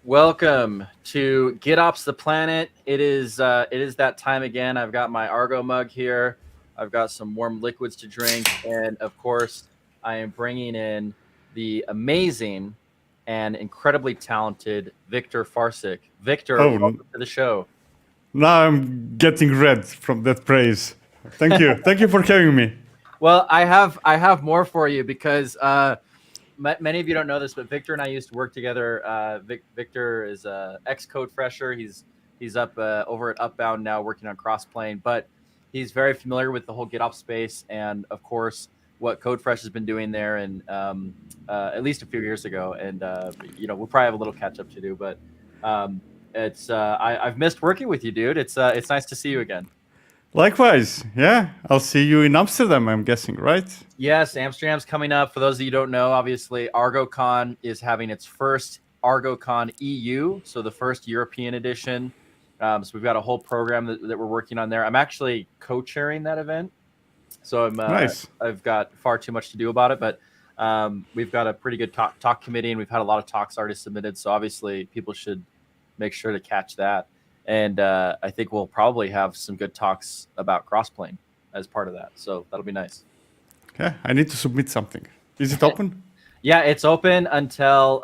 Welcome to GitOps the Planet. It is that time again. I've got my Argo mug here. I've got some warm liquids to drink, and of course, I am bringing in the amazing and incredibly talented Viktor Farcic. Viktor, welcome to the show. Now I'm getting red from that praise. Thank you. Thank you for having me. Well, I have more for you because many of you don't know this, but Viktor and I used to work together. Viktor is a ex-Code Fresher. He's up over at Upbound now, working on Crossplane, but he's very familiar with the whole GitOps space, and of course, what Code Fresh has been doing there, and at least a few years ago. And we'll probably have a little catch up to do, but I've missed working with you, dude. It's nice to see you again. Likewise, yeah. I'll see you in Amsterdam, I'm guessing, right? Yes, Amsterdam's coming up. For those of you who don't know, obviously, ArgoCon is having its first ArgoCon EU, so the first European edition. So we've got a whole program that we're working on there. I'm actually co-chairing that event, so nice. I've got far too much to do about it, but we've got a pretty good talk committee, and we've had a lot of talks already submitted, so obviously people should make sure to catch that. And I think we'll probably have some good talks about Crossplane as part of that. So that'll be nice. Yeah, I need to submit something. Is it open? Yeah, it's open until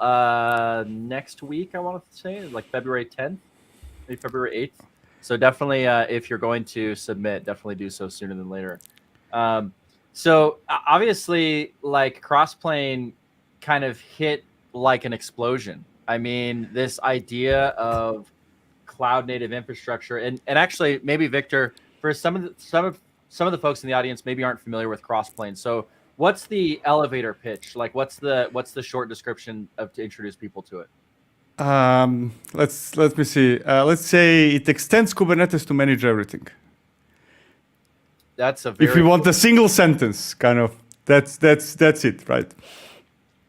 next week, I want to say, like February 10th, maybe February 8th. So definitely, if you're going to submit, definitely do so sooner than later. So obviously, like Crossplane kind of hit like an explosion. I mean, this idea of cloud native infrastructure, and actually maybe Viktor, for some of the folks in the audience maybe aren't familiar with Crossplane. So what's the elevator pitch? Like what's the short description to introduce people to it? Let me see. Let's say it extends Kubernetes to manage everything. That's a very if you want a single sentence, kind of that's it, right?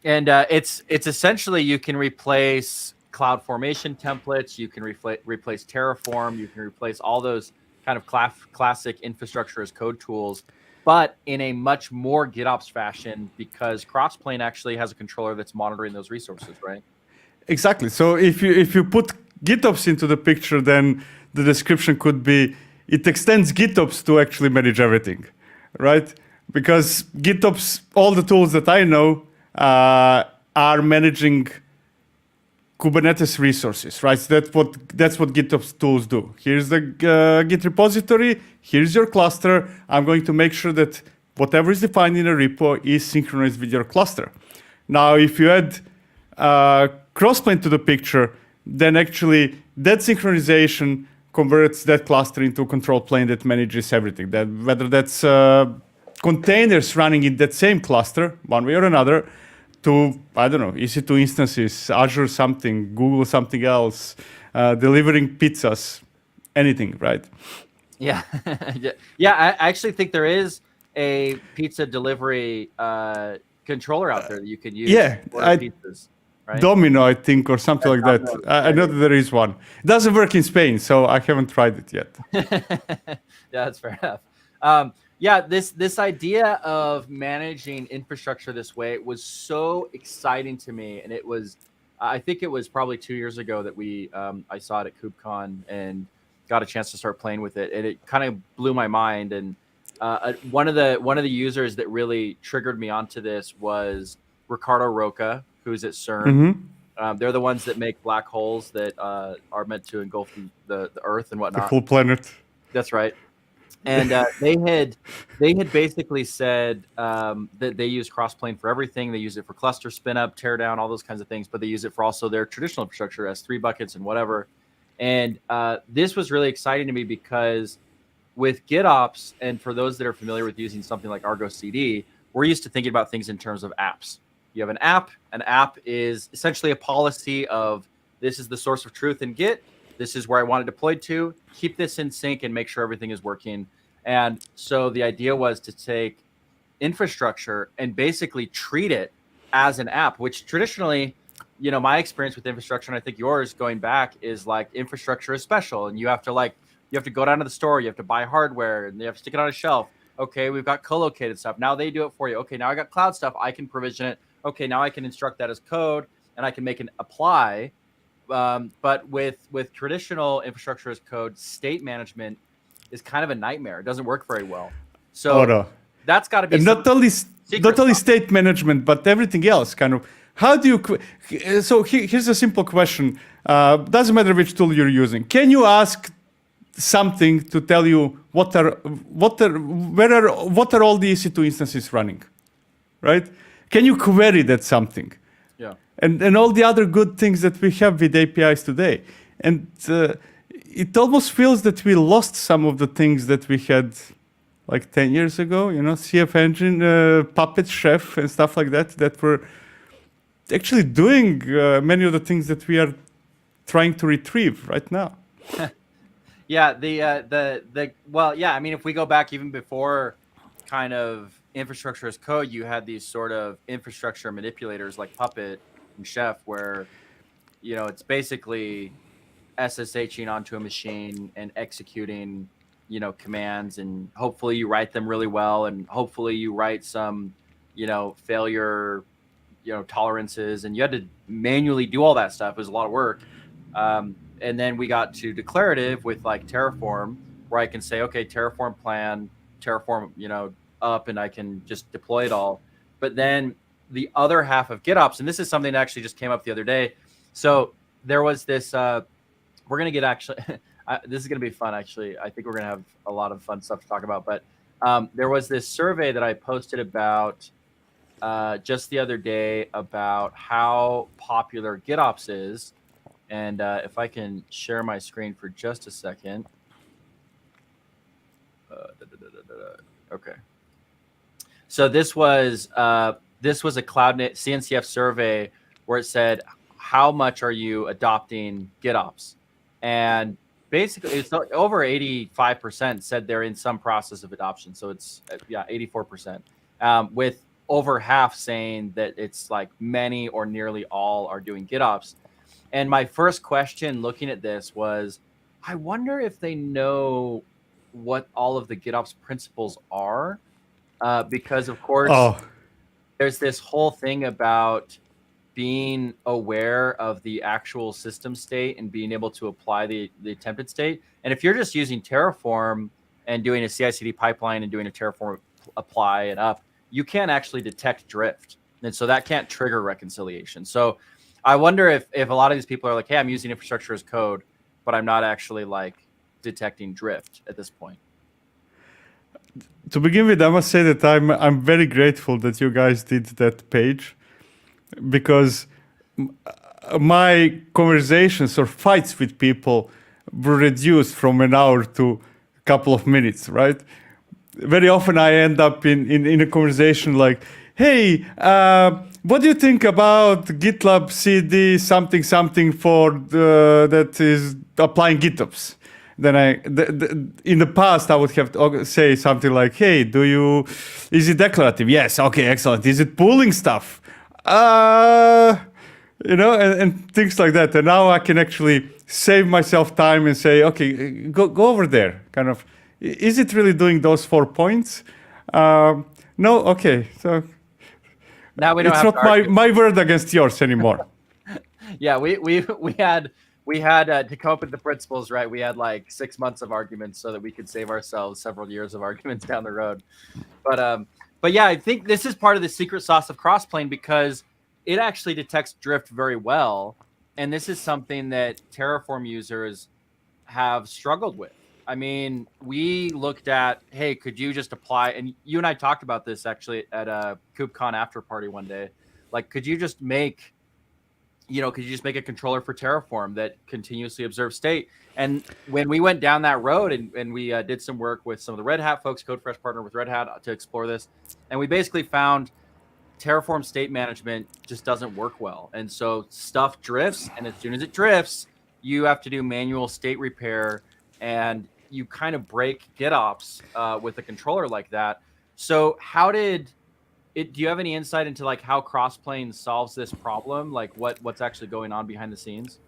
And it's essentially you can replace CloudFormation templates, you can replace Terraform, you can replace all those kind of classic infrastructure as code tools, but in a much more GitOps fashion, because Crossplane actually has a controller that's monitoring those resources, right? Exactly. So if you put GitOps into the picture, then the description could be it extends GitOps to actually manage everything, right? Because GitOps, all the tools that I know are managing Kubernetes resources, right? So that's what GitOps tools do. Here's the Git repository. Here's your cluster. I'm going to make sure that whatever is defined in a repo is synchronized with your cluster. Now, if you add Crossplane to the picture, then actually that synchronization converts that cluster into a control plane that manages everything. That whether that's containers running in that same cluster, one way or another, to, I don't know, EC2 instances, Azure something, Google something else, delivering pizzas, anything, right? Yeah. Yeah, I actually think there is a pizza delivery controller out there that you can use Yeah, to order pizzas, right? Domino, I think, or something like that. Domino's, I know that there is one. It doesn't work in Spain, so I haven't tried it yet. Yeah, that's fair enough. Yeah, this idea of managing infrastructure this way was so exciting to me, and it was, I think it was probably 2 years ago that I saw it at KubeCon and got a chance to start playing with it, and it kind of blew my mind. And one of the users that really triggered me onto this was Ricardo Roca, who's at CERN. Mm-hmm. They're the ones that make black holes that are meant to engulf the Earth and whatnot. The whole planet. That's right. And they had basically said that they use Crossplane for everything. They use it for cluster spin up, tear down, all those kinds of things. But they use it for also their traditional infrastructure as 3 buckets and whatever. And this was really exciting to me because with GitOps, and for those that are familiar with using something like Argo CD, we're used to thinking about things in terms of apps. You have an app. An app is essentially a policy of this is the source of truth in Git. This is where I want it deployed to. Keep this in sync and make sure everything is working. And so the idea was to take infrastructure and basically treat it as an app, which traditionally, you know, my experience with infrastructure, and I think yours going back, is like infrastructure is special. And you have to go down to the store, you have to buy hardware, and you have to stick it on a shelf. Okay, we've got co-located stuff. Now they do it for you. Okay, now I got cloud stuff. I can provision it. Okay, now I can instruct that as code, and I can make an apply. But with traditional infrastructure as code, state management is kind of a nightmare. It doesn't work very well. So that's got to be, and not only state management, but everything else. Kind of, how do you? So here's a simple question. Doesn't matter which tool you're using. Can you ask something to tell you what are all the EC2 instances running, right? Can you query that something? Yeah. And all the other good things that we have with APIs today. And it almost feels that we lost some of the things that we had like 10 years ago, you know, CF Engine, Puppet, Chef, and stuff like that, that were actually doing many of the things that we are trying to retrieve right now. Yeah, well, yeah, I mean, if we go back even before kind of infrastructure as code, you had these sort of infrastructure manipulators like Puppet and Chef, where, you know, it's basically SSHing onto a machine and executing, you know, commands, and hopefully you write them really well, and hopefully you write some, you know, failure, you know, tolerances, and you had to manually do all that stuff. It was a lot of work. And then we got to declarative with like Terraform, where I can say, okay, Terraform plan, Terraform, you know, up, and I can just deploy it all. But then the other half of GitOps, and this is something that actually just came up the other day. So there was this, we're going to get actually, this is going to be fun, actually. I think we're going to have a lot of fun stuff to talk about. But there was this survey that I posted about just the other day about how popular GitOps is. And if I can share my screen for just a second. Okay. So this was a CloudNet CNCF survey where it said, how much are you adopting GitOps? And basically, it's over 85% said they're in some process of adoption. So it's, yeah, 84%, with over half saying that it's like many or nearly all are doing GitOps. And my first question looking at this was, I wonder if they know what all of the GitOps principles are, because of course, there's this whole thing about being aware of the actual system state and being able to apply the attempted state. And if you're just using Terraform and doing a CI/CD pipeline and doing a Terraform apply and up, you can't actually detect drift. And so that can't trigger reconciliation. So I wonder if a lot of these people are like, hey, I'm using infrastructure as code, but I'm not actually like detecting drift at this point. To begin with, I must say that I'm very grateful that you guys did that page, because my conversations or fights with people were reduced from an hour to a couple of minutes, right? Very often I end up in a conversation like, hey, what do you think about GitLab CD something for that is applying GitOps? Then in the past I would have to say something like, hey, is it declarative? Yes, okay, excellent. Is it pooling stuff? And things like that. And now I can actually save myself time and say, okay, go over there. Kind of, is it really doing those 4 points? No, okay. So now we don't it's have not my word against yours anymore. Yeah, we had to come up with the principles, right? We had like 6 months of arguments so that we could save ourselves several years of arguments down the road. But yeah, I think this is part of the secret sauce of Crossplane because it actually detects drift very well, and this is something that Terraform users have struggled with. I mean, we looked at, hey, could you just apply? And you and I talked about this actually at a KubeCon after party one day. Like, could you just make a controller for Terraform that continuously observes state? And when we went down that road and we did some work with some of the Red Hat folks, CodeFresh partner with Red Hat to explore this, and we basically found Terraform state management just doesn't work well. And so stuff drifts, and as soon as it drifts, you have to do manual state repair, and you kind of break GitOps with a controller like that. So do you have any insight into like how Crossplane solves this problem? Like what's actually going on behind the scenes?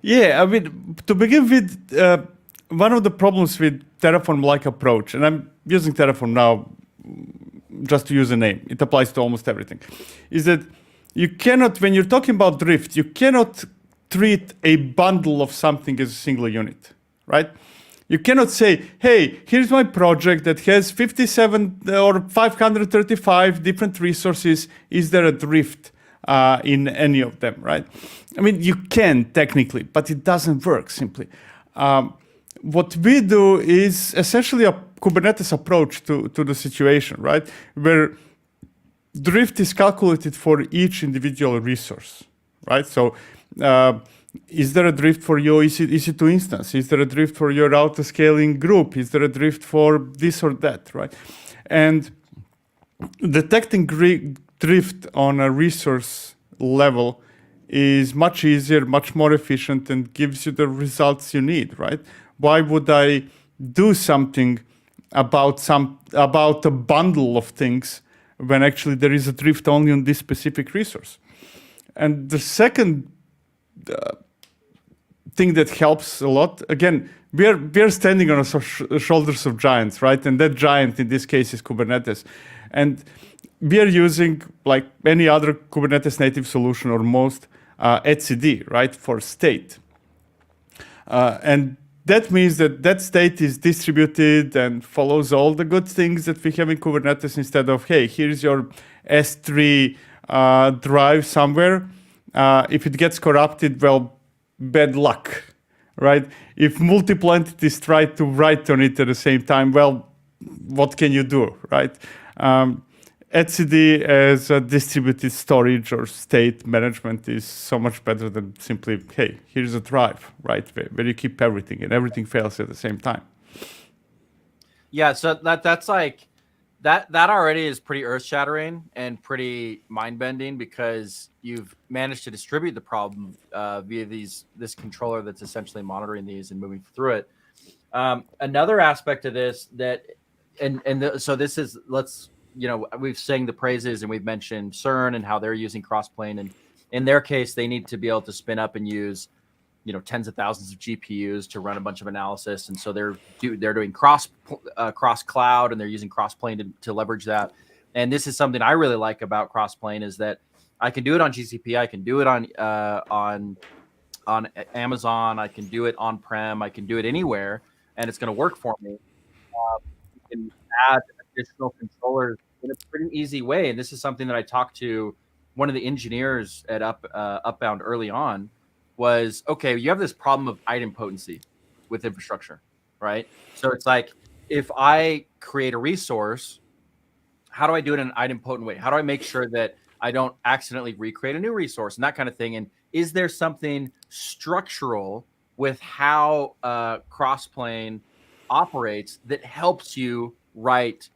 Yeah, I mean, to begin with, one of the problems with Terraform-like approach, and I'm using Terraform now just to use a name, it applies to almost everything, is that you cannot, when you're talking about drift, you cannot treat a bundle of something as a single unit, right? You cannot say, hey, here's my project that has 57 or 535 different resources. Is there a drift in any of them, right? I mean, you can technically, but it doesn't work simply. What we do is essentially a Kubernetes approach to the situation, right? Where drift is calculated for each individual resource, right? So is there a drift for your EC2 instance? Is there a drift for your auto-scaling group? Is there a drift for this or that, right? And detecting drift on a resource level is much easier, much more efficient, and gives you the results you need, right? Why would I do something about a bundle of things when actually there is a drift only on this specific resource? And the second thing that helps a lot, again, we're standing on the shoulders of giants, right? And that giant in this case is Kubernetes. And we are using, like any other Kubernetes native solution or most, etcd, right, for state. And that means that state is distributed and follows all the good things that we have in Kubernetes instead of, hey, here's your S3 drive somewhere. If it gets corrupted, well, bad luck, right? If multiple entities try to write on it at the same time, well, what can you do, right? etcd as a distributed storage or state management is so much better than simply, hey, here's a drive, right, where you keep everything and everything fails at the same time. Yeah, so that's like that already is pretty earth-shattering and pretty mind-bending because you've managed to distribute the problem via this controller that's essentially monitoring these and moving through it. Another aspect of this so this is, we've sang the praises and we've mentioned CERN and how they're using Crossplane, and in their case, they need to be able to spin up and use, tens of thousands of GPUs to run a bunch of analysis, and so they're doing cross cloud and they're using Crossplane to leverage that. And this is something I really like about Crossplane is that I can do it on GCP, I can do it on Amazon, I can do it on-prem, I can do it anywhere, and it's going to work for me. You can add additional controllers in a pretty easy way. And this is something that I talked to one of the engineers at Upbound early on was, okay, you have this problem of idempotency with infrastructure, right? So it's like, if I create a resource, how do I do it in an idempotent way? How do I make sure that I don't accidentally recreate a new resource and that kind of thing? And is there something structural with how Crossplane operates that helps you write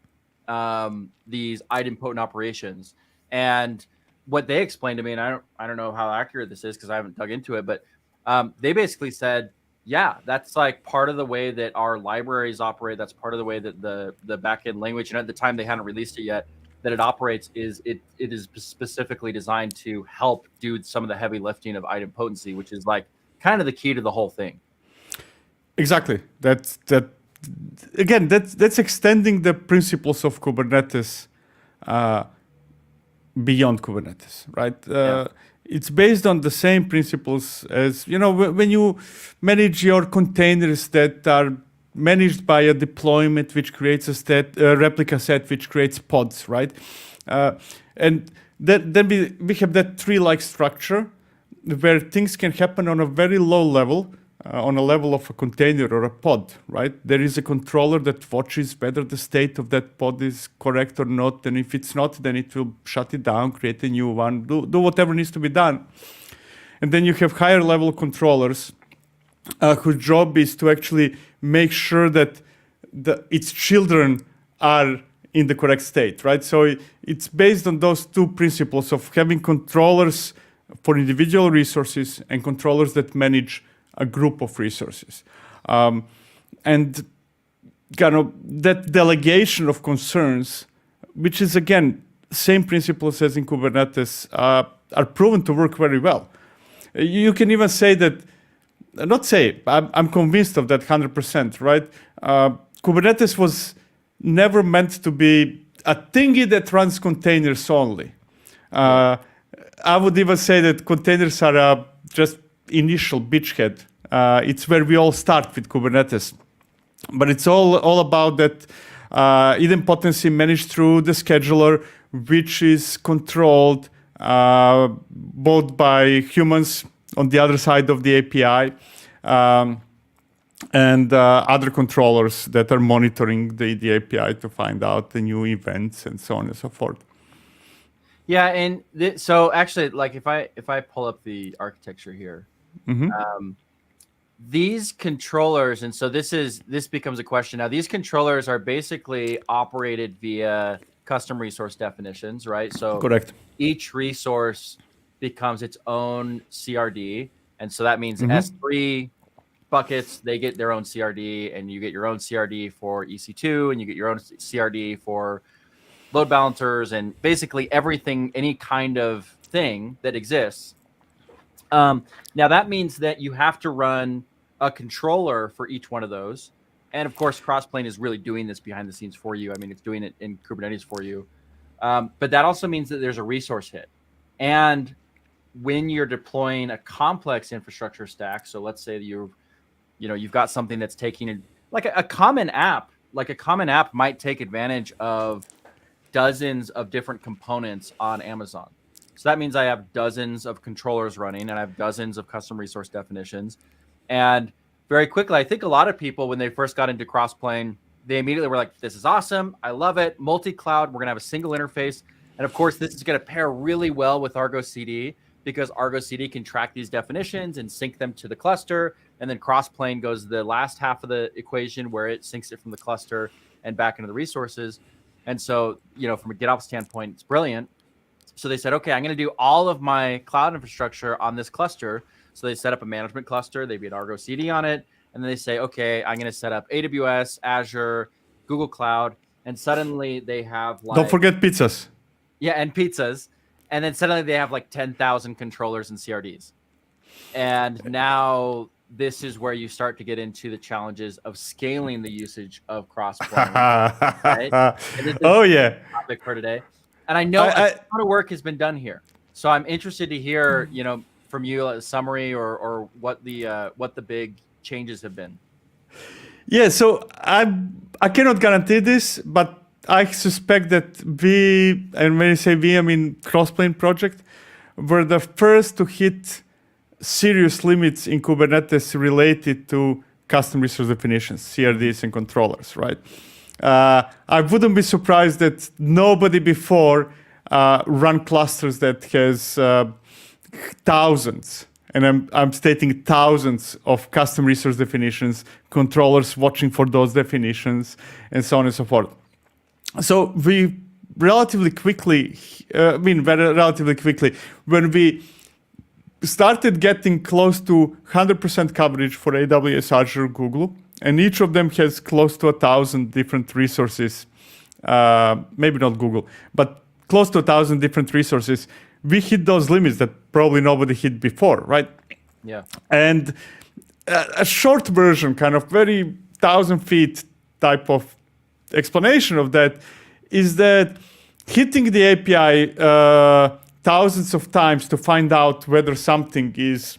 these idempotent operations? And what they explained to me, and I don't know how accurate this is because I haven't dug into it, but they basically said, yeah, that's like part of the way that our libraries operate. That's part of the way that the backend language, and at the time they hadn't released it yet, that it operates is it is specifically designed to help do some of the heavy lifting of idempotency, which is like kind of the key to the whole thing. Exactly. That's extending the principles of Kubernetes beyond Kubernetes, right? It's based on the same principles as, when you manage your containers that are managed by a deployment which creates a replica set which creates pods, right? And then we have that tree-like structure where things can happen on a very low level, on a level of a container or a pod, right? There is a controller that watches whether the state of that pod is correct or not, and if it's not, then it will shut it down, create a new one, do whatever needs to be done. And then you have higher level controllers whose job is to actually make sure that its children are in the correct state, right? So it's based on those two principles of having controllers for individual resources and controllers that manage a group of resources. And kind of that delegation of concerns, which is, again, same principles as in Kubernetes, are proven to work very well. You can even say that, I'm convinced of that 100%, right? Kubernetes was never meant to be a thingy that runs containers only. I would even say that containers are just initial beachhead. It's where we all start with Kubernetes. But it's all about that idempotency managed through the scheduler, which is controlled both by humans on the other side of the API, and other controllers that are monitoring the API to find out the new events and so on and so forth. Yeah, and so actually, like if I pull up the architecture here, these controllers, and so this becomes a question now. These controllers are basically operated via custom resource definitions, right? So correct. Each resource becomes its own CRD, and so that means S3 buckets, they get their own CRD, and you get your own CRD for EC2, and you get your own CRD for load balancers, and basically everything, any kind of thing that exists. Now that means that you have to run a controller for each one of those. And of course, Crossplane is really doing this behind the scenes for you. I mean, it's doing it in Kubernetes for you. But that also means that there's a resource hit. And when you're deploying a complex infrastructure stack, so let's say you've got something that's taking a common app might take advantage of dozens of different components on Amazon. So that means I have dozens of controllers running, and I have dozens of custom resource definitions. And very quickly, I think a lot of people, when they first got into Crossplane, they immediately were like, this is awesome. I love it. Multi-cloud, we're going to have a single interface. And of course, this is going to pair really well with Argo CD, because Argo CD can track these definitions and sync them to the cluster. And then Crossplane goes the last half of the equation where it syncs it from the cluster and back into the resources. And so, from a GitOps standpoint, it's brilliant. So they said, okay, I'm going to do all of my cloud infrastructure on this cluster. So they set up a management cluster. They get Argo CD on it. And then they say, okay, I'm going to set up AWS, Azure, Google Cloud. And suddenly they have Don't forget pizzas. Yeah, and pizzas. And then suddenly they have 10,000 controllers and CRDs. And now this is where you start to get into the challenges of scaling the usage of Crossplane. Right? Oh, yeah. Topic for today. And I know a lot of work has been done here. So I'm interested to hear, from you a summary or what the big changes have been. Yeah, so I cannot guarantee this, but I suspect that we, and when I say we, I mean Crossplane project, were the first to hit serious limits in Kubernetes related to custom resource definitions, CRDs and controllers, right? I wouldn't be surprised that nobody before run clusters that has thousands and I'm stating thousands of custom resource definitions, controllers watching for those definitions, and so on and so forth. So we relatively quickly, when we started getting close to 100% coverage for AWS, Azure, Google, and each of them has close to 1,000 different resources, maybe not Google, but close to 1,000 different resources, we hit those limits that probably nobody hit before, right? Yeah. And a short version, kind of very 1,000 feet type of explanation of that is that hitting the API thousands of times to find out whether something is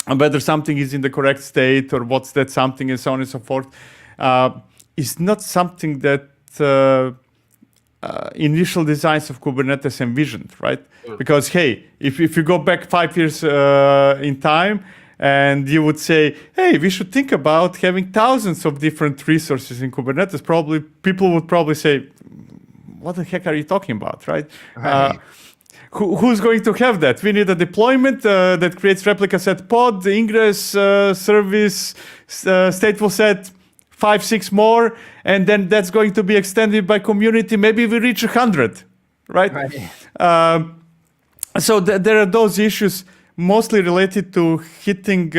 in the correct state or what's that something and so on and so forth is not something that initial designs of Kubernetes envisioned, right? Because, hey, if you go back 5 years in time and you would say, hey, we should think about having thousands of different resources in Kubernetes, probably people would probably say, what the heck are you talking about, right? Who's going to have that? We need a deployment that creates replica set pod, ingress, service, stateful set, 5, 6 more, and then that's going to be extended by community. Maybe we reach 100, right? So there are those issues mostly related to hitting,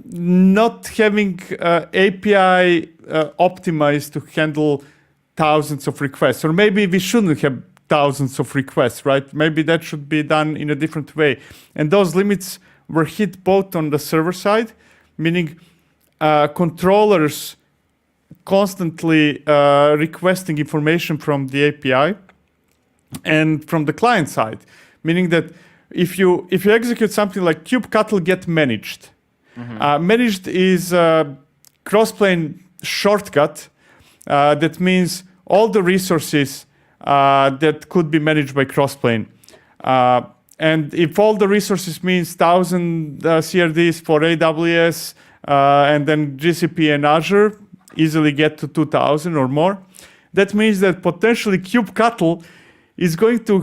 not having API optimized to handle thousands of requests, or maybe we shouldn't have thousands of requests, right? Maybe that should be done in a different way. And those limits were hit both on the server side, meaning controllers constantly requesting information from the API, and from the client side, meaning that if you execute something like kubectl get managed, managed is a Crossplane shortcut that means all the resources that could be managed by Crossplane. And if all the resources means 1,000 CRDs for AWS and then GCP and Azure easily get to 2,000 or more, that means that potentially kubectl is going to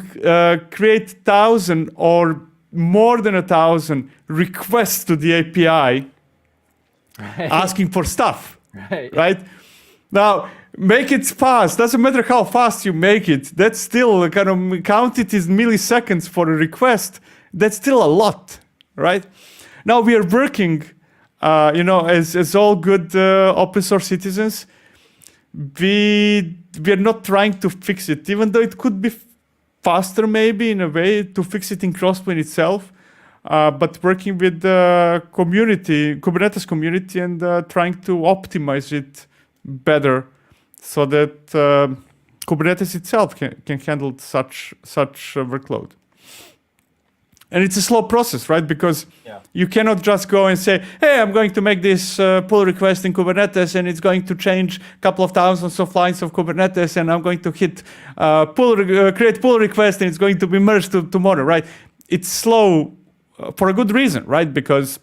create 1,000 or more than 1,000 requests to the API asking for stuff, right? Now, make it fast. Doesn't matter how fast you make it. That's still kind of count it as milliseconds for a request. That's still a lot, right? Now we are working, as all good open source citizens. We are not trying to fix it, even though it could be faster maybe in a way to fix it in Crossplane itself. But working with the community, Kubernetes community, and trying to optimize it better so that Kubernetes itself can handle such workload. And it's a slow process, right? Because you cannot just go and say, hey, I'm going to make this pull request in Kubernetes, and it's going to change a couple of thousands of lines of Kubernetes, and I'm going to hit create pull request, and it's going to be merged tomorrow, right? It's slow for a good reason, right? Because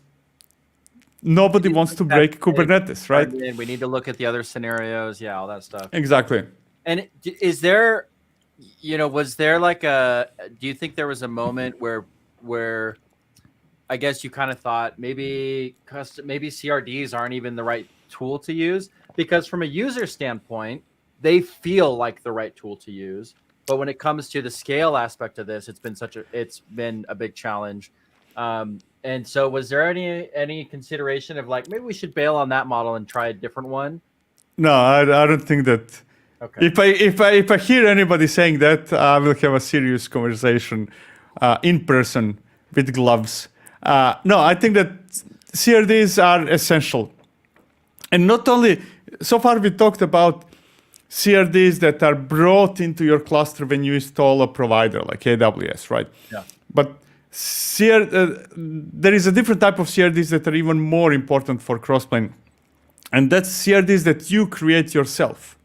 nobody wants to break Kubernetes, right? We need to look at the other scenarios, all that stuff. Exactly. And is there, was there like do you think there was a moment where I guess you kind of thought maybe CRDs aren't even the right tool to use? Because from a user standpoint, they feel like the right tool to use. But when it comes to the scale aspect of this, it's been a big challenge. And so was there any consideration of like, maybe we should bail on that model and try a different one? No, I don't think that. Okay. If I hear anybody saying that, I will have a serious conversation in person with gloves. No, I think that CRDs are essential. And not only, so far we talked about CRDs that are brought into your cluster when you install a provider like AWS, right? Yeah. But there is a different type of CRDs that are even more important for Crossplane. And that's CRDs that you create yourself,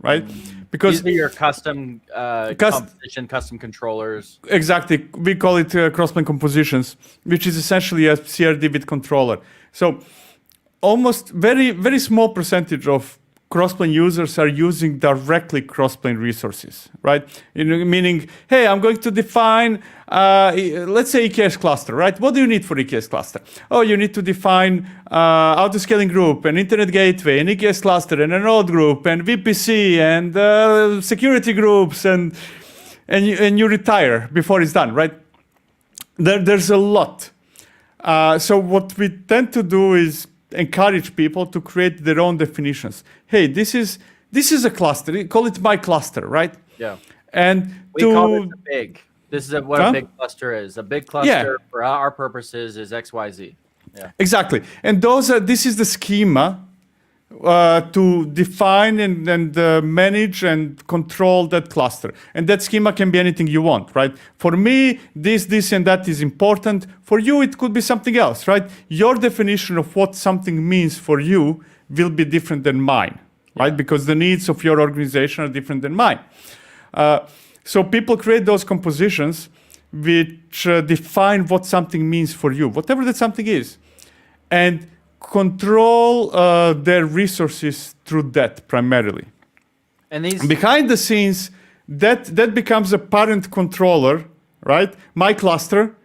right? Because these are your custom composition, custom controllers. Exactly. We call it Crossplane compositions, which is essentially a CRD with controller. So almost very, very small percentage of Crossplane users are using directly Crossplane resources, right? Meaning, hey, I'm going to define, let's say EKS cluster, right? What do you need for EKS cluster? Oh, you need to define auto-scaling group, an internet gateway, an EKS cluster, and a node group, and VPC, and security groups, and you retire before it's done, right? There's a lot. So what we tend to do is encourage people to create their own definitions. Hey, this is a cluster. Call it my cluster, right? Yeah. And we call this a big. This is what a big cluster is. A big cluster for our purposes is XYZ. Yeah. Exactly. And this is the schema to define and manage and control that cluster. And that schema can be anything you want, right? For me, this, and that is important. For you, it could be something else, right? Your definition of what something means for you will be different than mine, right? Because the needs of your organization are different than mine. So people create those compositions which define what something means for you, whatever that something is. And control their resources through that primarily. And these behind the scenes, that becomes a parent controller, right? My cluster,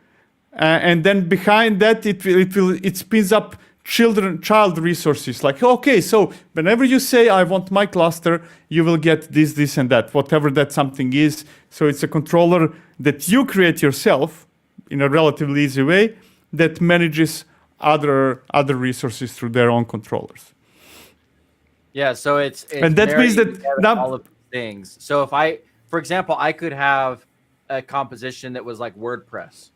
and then behind that it spins up child resources. Like, okay, so whenever you say I want my cluster, you will get this, and that, whatever that something is. So it's a controller that you create yourself in a relatively easy way that manages other resources through their own controllers. Yeah, so it's and that means that now, all of these things. So if for example, I could have a composition that was like WordPress.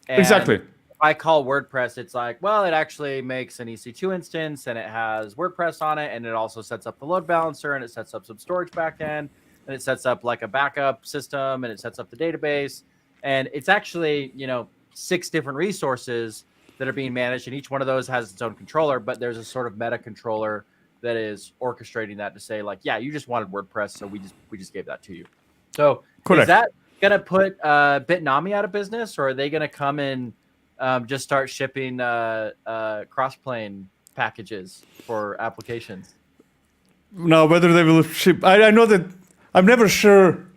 And exactly. If I call WordPress, it's like, well, it actually makes an EC2 instance and it has WordPress on it, and it also sets up the load balancer, and it sets up some storage backend, and it sets up like a backup system, and it sets up the database, and it's actually 6 different resources that are being managed, and each one of those has its own controller, but there's a sort of meta controller that is orchestrating that to say, like, yeah, you just wanted WordPress, so we just gave that to you. So correct. Is that gonna put Bitnami out of business, or are they gonna come and just start shipping Crossplane packages for applications? No, whether they will ship, I know that I'm never sure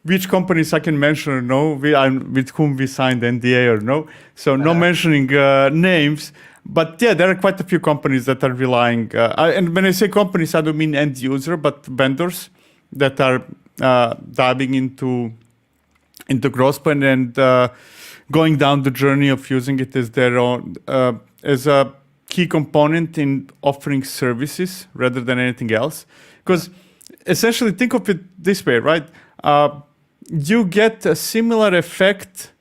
which companies I can mention or no, with whom we signed NDA or no. So no mentioning names. But yeah, there are quite a few companies that are relying. And when I say companies, I don't mean end user, but vendors that are diving into Crossplane and going down the journey of using it as their own, as a key component in offering services rather than anything else. Because essentially, think of it this way, right? You get a similar effect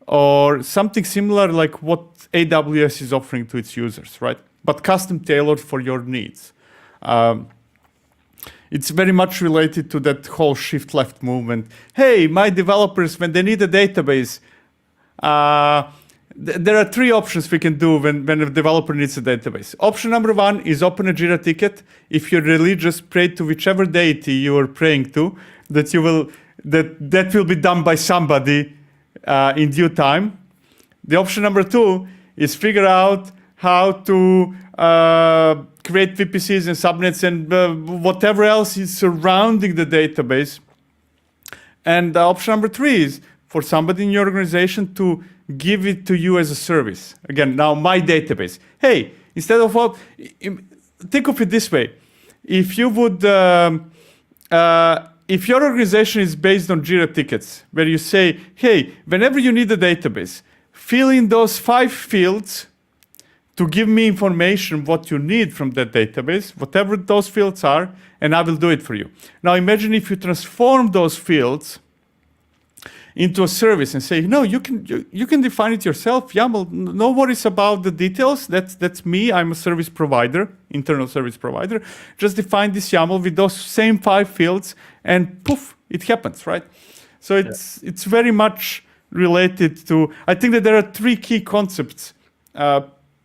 or something similar like what AWS is offering to its users, right? But custom tailored for your needs. It's very much related to that whole shift left movement. Hey, my developers, when they need a database, there are 3 options we can do when a developer needs a database. Option number 1 is open a Jira ticket. If you're religious, pray to whichever deity you are praying to, that will be done by somebody in due time. The option number 2 is figure out how to create VPCs and subnets and whatever else is surrounding the database. And option number 3 is for somebody in your organization to give it to you as a service. Again, now my database. Hey, instead of think of it this way: if you would, if your organization is based on Jira tickets, where you say, hey, whenever you need a database, fill in those 5 fields to give me information what you need from that database, whatever those fields are, and I will do it for you. Now imagine if you transform those fields into a service and say, no, you can define it yourself. YAML, no worries about the details. That's me. I'm a service provider, internal service provider. Just define this YAML with those same 5 fields, and poof, it happens, right? So it's very much related to. I think that there are 3 key concepts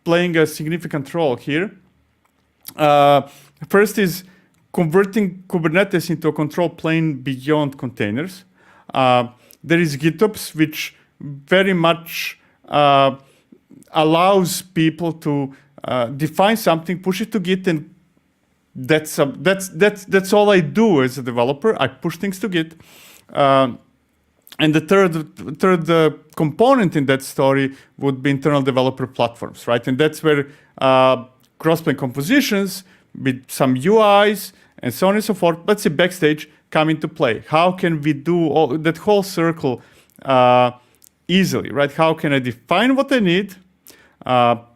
playing a significant role here. First is converting Kubernetes into a control plane beyond containers. There is GitOps, which very much allows people to define something, push it to Git, and that's all I do as a developer. I push things to Git. And the third component in that story would be internal developer platforms, right? And that's where Crossplane compositions with some UIs and so on and so forth, let's say backstage, come into play. How can we do that whole circle easily, right? How can I define what I need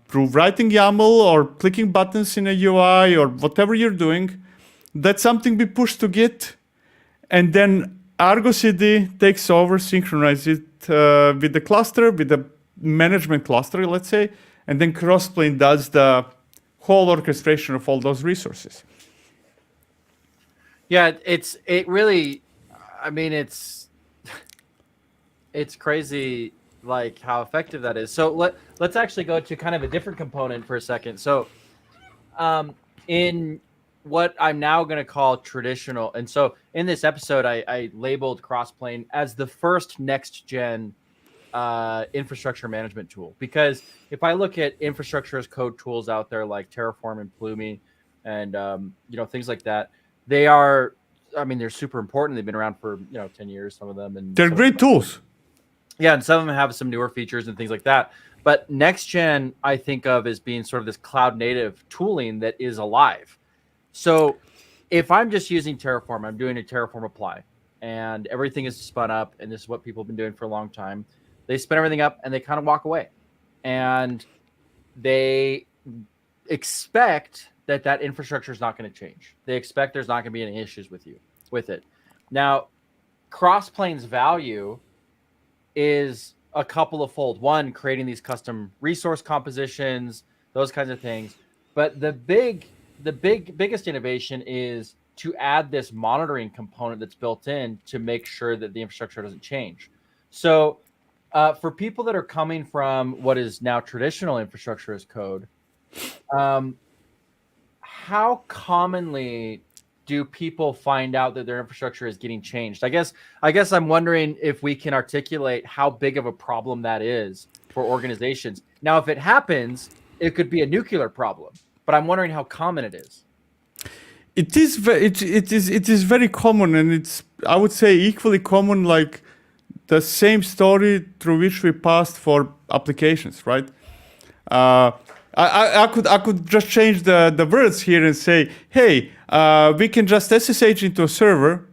through writing YAML or clicking buttons in a UI or whatever you're doing? That's something we push to Git, and then Argo CD takes over, synchronizes it with the cluster, with the management cluster, let's say, and then Crossplane does the whole orchestration of all those resources. Yeah, it really, I mean, it's crazy like how effective that is. So let's actually go to kind of a different component for a second. So in what I'm now going to call traditional, and so in this episode, I labeled Crossplane as the first next gen infrastructure management tool, because if I look at infrastructure as code tools out there like Terraform and Plumi and things like that, they are, I mean, they're super important. They've been around for 10 years, some of them, and they're great tools. Yeah, and some of them have some newer features and things like that. But next gen, I think of as being sort of this cloud native tooling that is alive. So if I'm just using Terraform, I'm doing a Terraform apply, and everything is spun up, and this is what people have been doing for a long time. They spin everything up, and they kind of walk away. And they expect that infrastructure is not going to change. They expect there's not going to be any issues with it. Now, Crossplane's value is a couple of fold. One, creating these custom resource compositions, those kinds of things. But the biggest innovation is to add this monitoring component that's built in to make sure that the infrastructure doesn't change. So for people that are coming from what is now traditional infrastructure as code, how commonly do people find out that their infrastructure is getting changed? I guess I'm wondering if we can articulate how big of a problem that is for organizations. Now, if it happens, it could be a nuclear problem, but I'm wondering how common it is. It is very common, and it's, I would say, equally common, like the same story through which we passed for applications, right? I could just change the words here and say, hey, we can just SSH into a server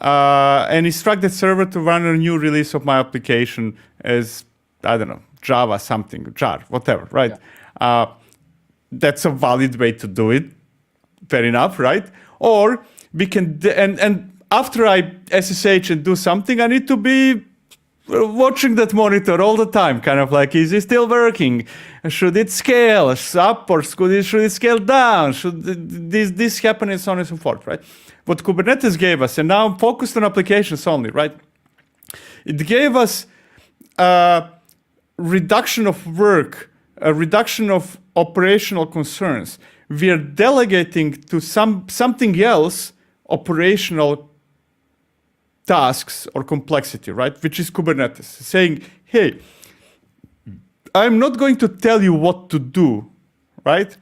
and instruct that server to run a new release of my application as, I don't know, Java something, jar, whatever, right? Yeah. That's a valid way to do it. Fair enough, right? Or we can, and after I SSH and do something, I need to be watching that monitor all the time, kind of like, is it still working? Should it scale up, or should it scale down? Should this happen, and so on and so forth, right? What Kubernetes gave us, and now I'm focused on applications only, right? It gave us a reduction of work, a reduction of operational concerns. We are delegating to something else operational tasks or complexity, right? Which is Kubernetes, saying, hey, I'm not going to tell you what to do, right?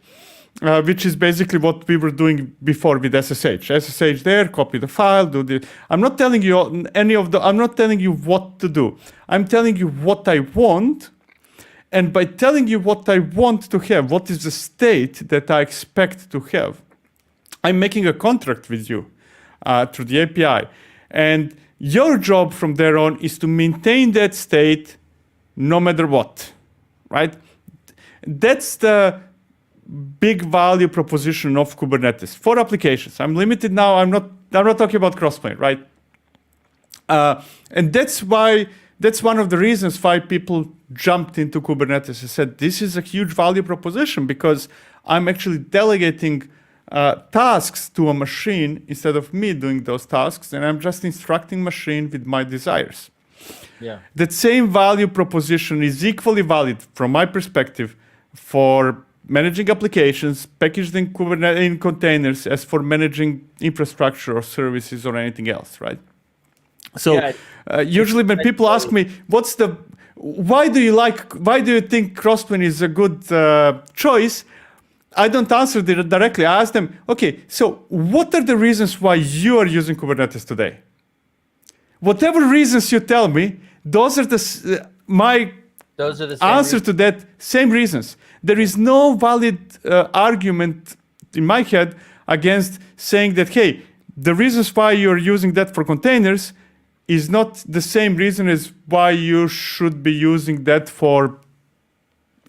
Which is basically what we were doing before with SSH. SSH there, copy the file, do the. I'm not telling you I'm not telling you what to do. I'm telling you what I want. And by telling you what I want to have, what is the state that I expect to have, I'm making a contract with you through the API. And your job from there on is to maintain that state no matter what, right? That's the big value proposition of Kubernetes for applications. I'm limited now. I'm not talking about Crossplane, right? And that's one of the reasons why people jumped into Kubernetes and said, this is a huge value proposition, because I'm actually delegating tasks to a machine instead of me doing those tasks, and I'm just instructing machine with my desires. Yeah. That same value proposition is equally valid from my perspective for managing applications packaged in Kubernetes in containers as for managing infrastructure or services or anything else, right? So usually when people ask me, why do you think Crossplane is a good choice? I don't answer directly. I ask them, okay, so what are the reasons why you are using Kubernetes today? Whatever reasons you tell me, those are my Those are the same answer reasons. to that, same reasons. There is no valid argument in my head against saying that, hey, the reasons why you're using that for containers is not the same reason as why you should be using that for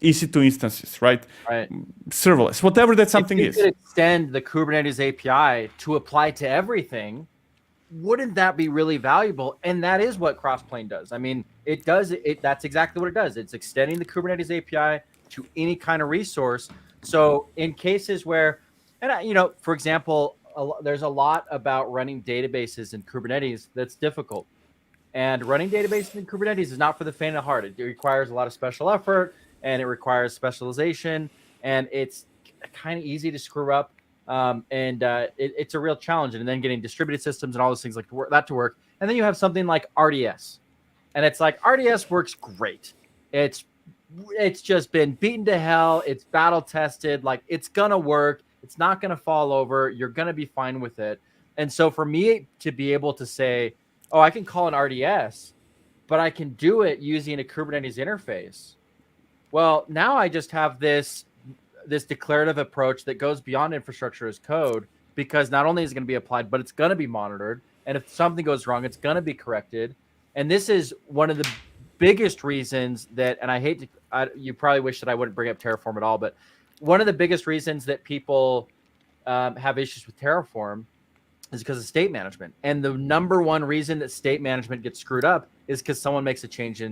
EC2 instances, right? Right. Serverless, whatever that something if you is. could extend the Kubernetes API to apply to everything, wouldn't that be really valuable? And that is what Crossplane does. I mean, it does it. That's exactly what it does. It's extending the Kubernetes API to any kind of resource. So in cases where, and you know, for example, there's a lot about running databases in Kubernetes that's difficult. And running databases in Kubernetes is not for the faint of heart. It requires a lot of special effort, and it requires specialization, and it's kind of easy to screw up. It's a real challenge. And then getting distributed systems and all those things like that to work. And then you have something like RDS, and it's like RDS works great. It's just been beaten to hell. It's battle tested. Like, it's gonna work. It's not gonna fall over. You're gonna be fine with it. And so for me to be able to say, oh, I can call an RDS, but I can do it using a Kubernetes interface. Well, now I just have this declarative approach that goes beyond infrastructure as code, because not only is it going to be applied, but it's going to be monitored. And if something goes wrong, it's going to be corrected. And this is one of the biggest reasons that, and I hate to, you probably wish that I wouldn't bring up Terraform at all, but one of the biggest reasons that people have issues with Terraform is because of state management. And the number one reason that state management gets screwed up is because someone makes a change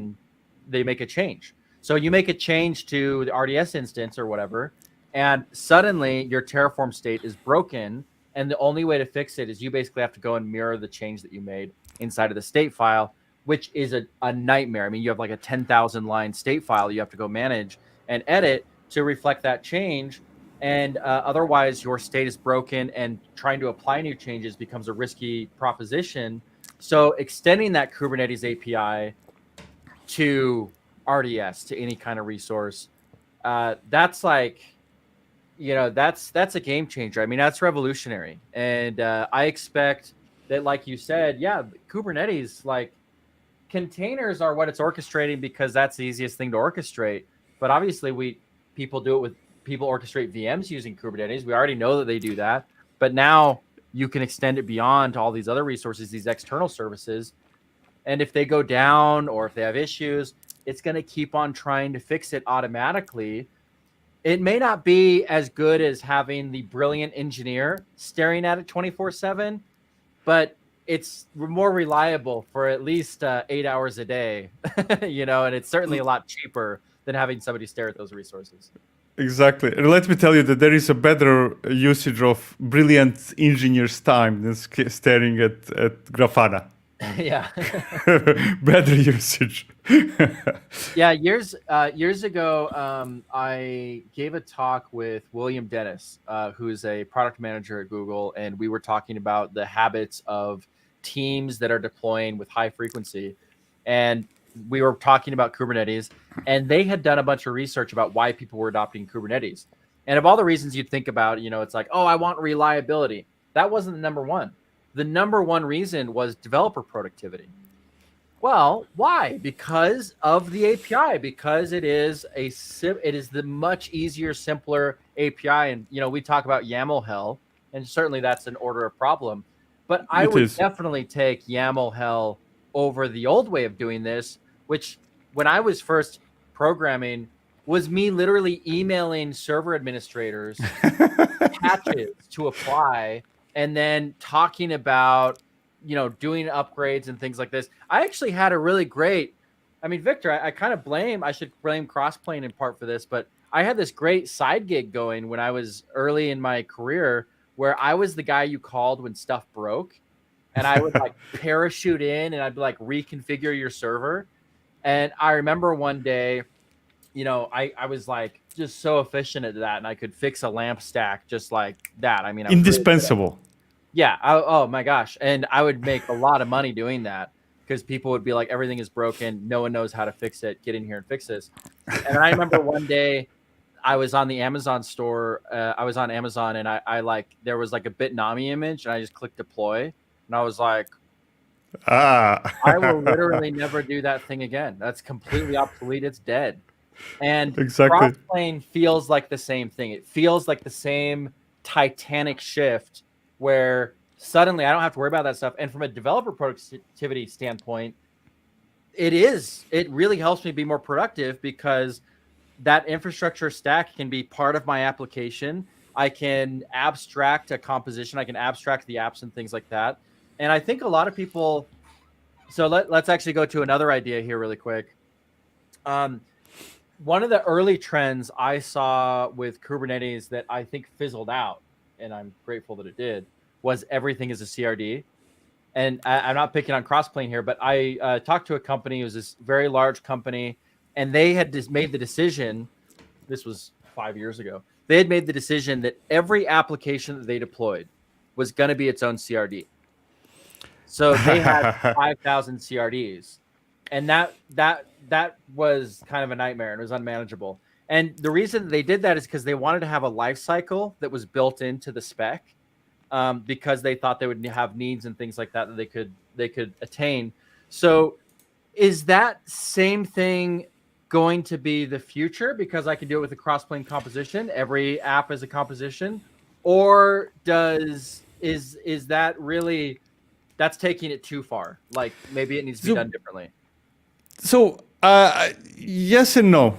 they make a change. So you make a change to the RDS instance or whatever, and suddenly your Terraform state is broken. And the only way to fix it is you basically have to go and mirror the change that you made inside of the state file, which is a nightmare. I mean, you have like a 10,000 line state file you have to go manage and edit to reflect that change. And otherwise your state is broken, and trying to apply new changes becomes a risky proposition. So extending that Kubernetes API to RDS, to any kind of resource, that's like, you know, that's a game changer. I mean, that's revolutionary. And I expect that, like you said, yeah, Kubernetes, like, containers are what it's orchestrating because that's the easiest thing to orchestrate. But obviously people orchestrate VMs using Kubernetes. We already know that they do that, but now you can extend it beyond to all these other resources, these external services. And if they go down or if they have issues, it's going to keep on trying to fix it automatically. It may not be as good as having the brilliant engineer staring at it 24/7, but it's more reliable for at least 8 hours a day, you know, and it's certainly a lot cheaper than having somebody stare at those resources. Exactly. And let me tell you that there is a better usage of brilliant engineers' time than staring at Grafana. Yeah. Better usage. Yeah, years ago, I gave a talk with William Dennis, who's a product manager at Google, and we were talking about the habits of teams that are deploying with high frequency. And we were talking about Kubernetes, and they had done a bunch of research about why people were adopting Kubernetes. And of all the reasons you'd think about, you know, it's like, oh, I want reliability. That wasn't the number one. The number one reason was developer productivity. Well, why? Because of the API, because it is the much easier, simpler API. And, you know, we talk about YAML hell, and certainly that's an order of problem. But I would definitely take YAML hell over the old way of doing this, which when I was first programming was me literally emailing server administrators patches to apply, and then talking about, you know, doing upgrades and things like this. I actually had a really great, I mean, Victor, I should blame Crossplane in part for this, but I had this great side gig going when I was early in my career, where I was the guy you called when stuff broke. And I would like parachute in, and I'd be like, reconfigure your server. And I remember one day, you know, I was like just so efficient at that, and I could fix a lamp stack just like that. I mean, indispensable. Yeah. Oh my gosh. And I would make a lot of money doing that, because people would be like, everything is broken. No one knows how to fix it. Get in here and fix this. And I remember one day I was on the Amazon store. I was on Amazon, and I like there was like a Bitnami image, and I just clicked deploy, and I was like, I will literally never do that thing again. That's completely obsolete. It's dead. And Exactly. Crossplane feels like the same thing. It feels like the same titanic shift where suddenly I don't have to worry about that stuff. And from a developer productivity standpoint, it really helps me be more productive because that infrastructure stack can be part of my application. I can abstract a composition. I can abstract the apps and things like that. And I think a lot of people, so let's actually go to another idea here really quick. One of the early trends I saw with Kubernetes that I think fizzled out, and I'm grateful that it did, was everything is a CRD. And I'm not picking on Crossplane here, but I talked to a company. It was this very large company, and they had just made the decision. This was 5 years ago. They had made the decision that every application that they deployed was going to be its own CRD. So they had 5,000 CRDs, and that was kind of a nightmare, and it was unmanageable. And the reason they did that is because they wanted to have a life cycle that was built into the spec, because they thought they would have needs and things like that they could attain. So is that same thing going to be the future because I can do it with a cross-plane composition? Every app is a composition, or is that really, that's taking it too far? Like maybe it needs to be done differently. So yes and no.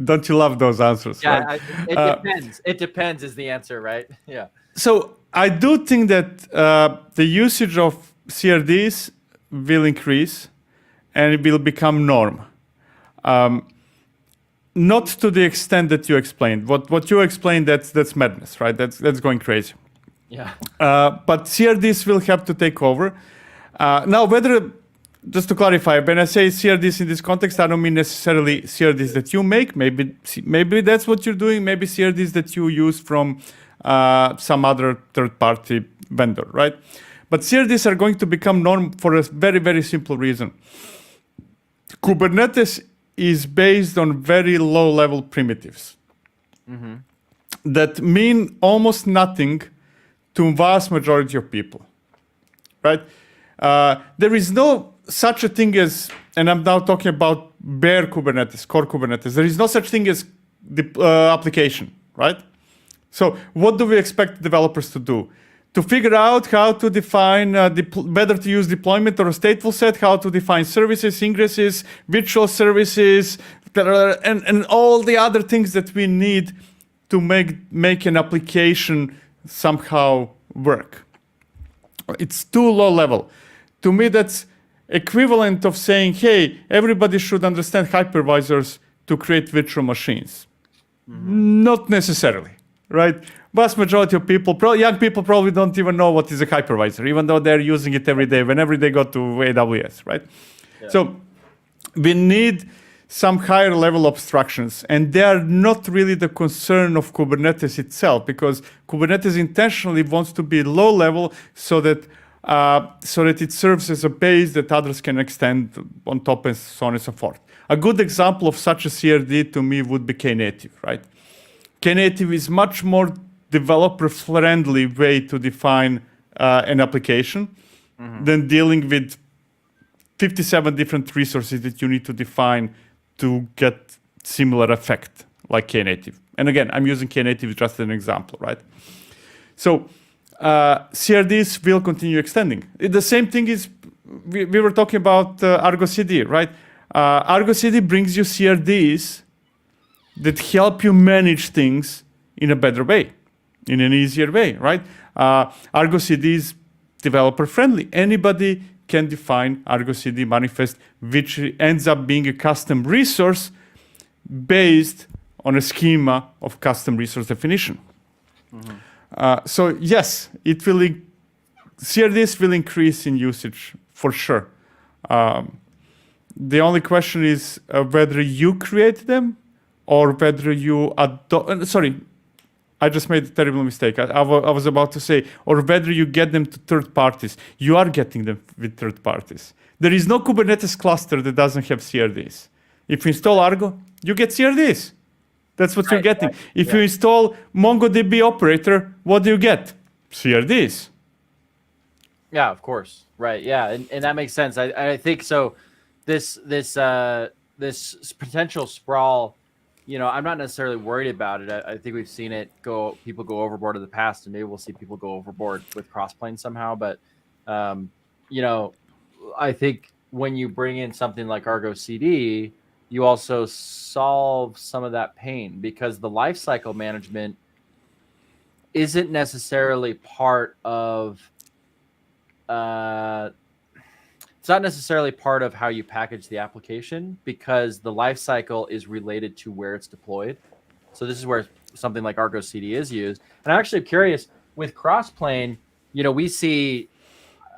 Don't you love those answers? Yeah, right? It depends. It depends is the answer, right? Yeah. So I do think that the usage of CRDs will increase and it will become norm. Not to the extent that you explained. What you explained, that's madness, right? That's going crazy. Yeah. But CRDs will have to take over. Now, just to clarify, when I say CRDs in this context, I don't mean necessarily CRDs that you make. Maybe that's what you're doing. Maybe CRDs that you use from some other third-party vendor, right? But CRDs are going to become norm for a very, very simple reason. Kubernetes is based on very low-level primitives that mean almost nothing to vast majority of people, right? There is no such a thing as, and I'm now talking about bare Kubernetes, core Kubernetes. There is no such thing as the application, right? So what do we expect developers to do? To figure out how to define better to use deployment or a stateful set, how to define services, ingresses, virtual services, and all the other things that we need to make an application somehow work. It's too low level. To me, that's equivalent of saying, hey, everybody should understand hypervisors to create virtual machines. Not necessarily, right? Vast majority of people, young people probably don't even know what is a hypervisor, even though they're using it every day, whenever they go to AWS, right? Yeah. So we need some higher level abstractions, and they are not really the concern of Kubernetes itself, because Kubernetes intentionally wants to be low level so that it serves as a base that others can extend on top and so on and so forth. A good example of such a CRD to me would be Knative, right? Knative is much more developer-friendly way to define an application than dealing with 57 different resources that you need to define to get similar effect like Knative. And again, I'm using Knative just as an example, right? So CRDs will continue extending. The same thing is, we were talking about Argo CD, right? Argo CD brings you CRDs that help you manage things in a better way, in an easier way, right? Argo CD is developer friendly. Anybody can define Argo CD manifest, which ends up being a custom resource based on a schema of custom resource definition. So yes, CRDs will increase in usage for sure. The only question is whether you create them or whether you sorry, I just made a terrible mistake. I was about to say, or whether you get them to third parties. You are getting them with third parties. There is no Kubernetes cluster that doesn't have CRDs. If you install Argo, you get CRDs. That's what you're getting. Right. If you install MongoDB operator, what do you get? CRDs. Yeah, of course. Right. Yeah, and that makes sense. I think so. This potential sprawl, I'm not necessarily worried about it. I think we've seen it people go overboard in the past, and maybe we'll see people go overboard with Crossplane somehow. But I think when you bring in something like Argo CD, you also solve some of that pain, because the lifecycle management isn't necessarily part of it's not necessarily part of how you package the application, because the lifecycle is related to where it's deployed. So this is where something like Argo CD is used. And I'm actually curious with Crossplane, we see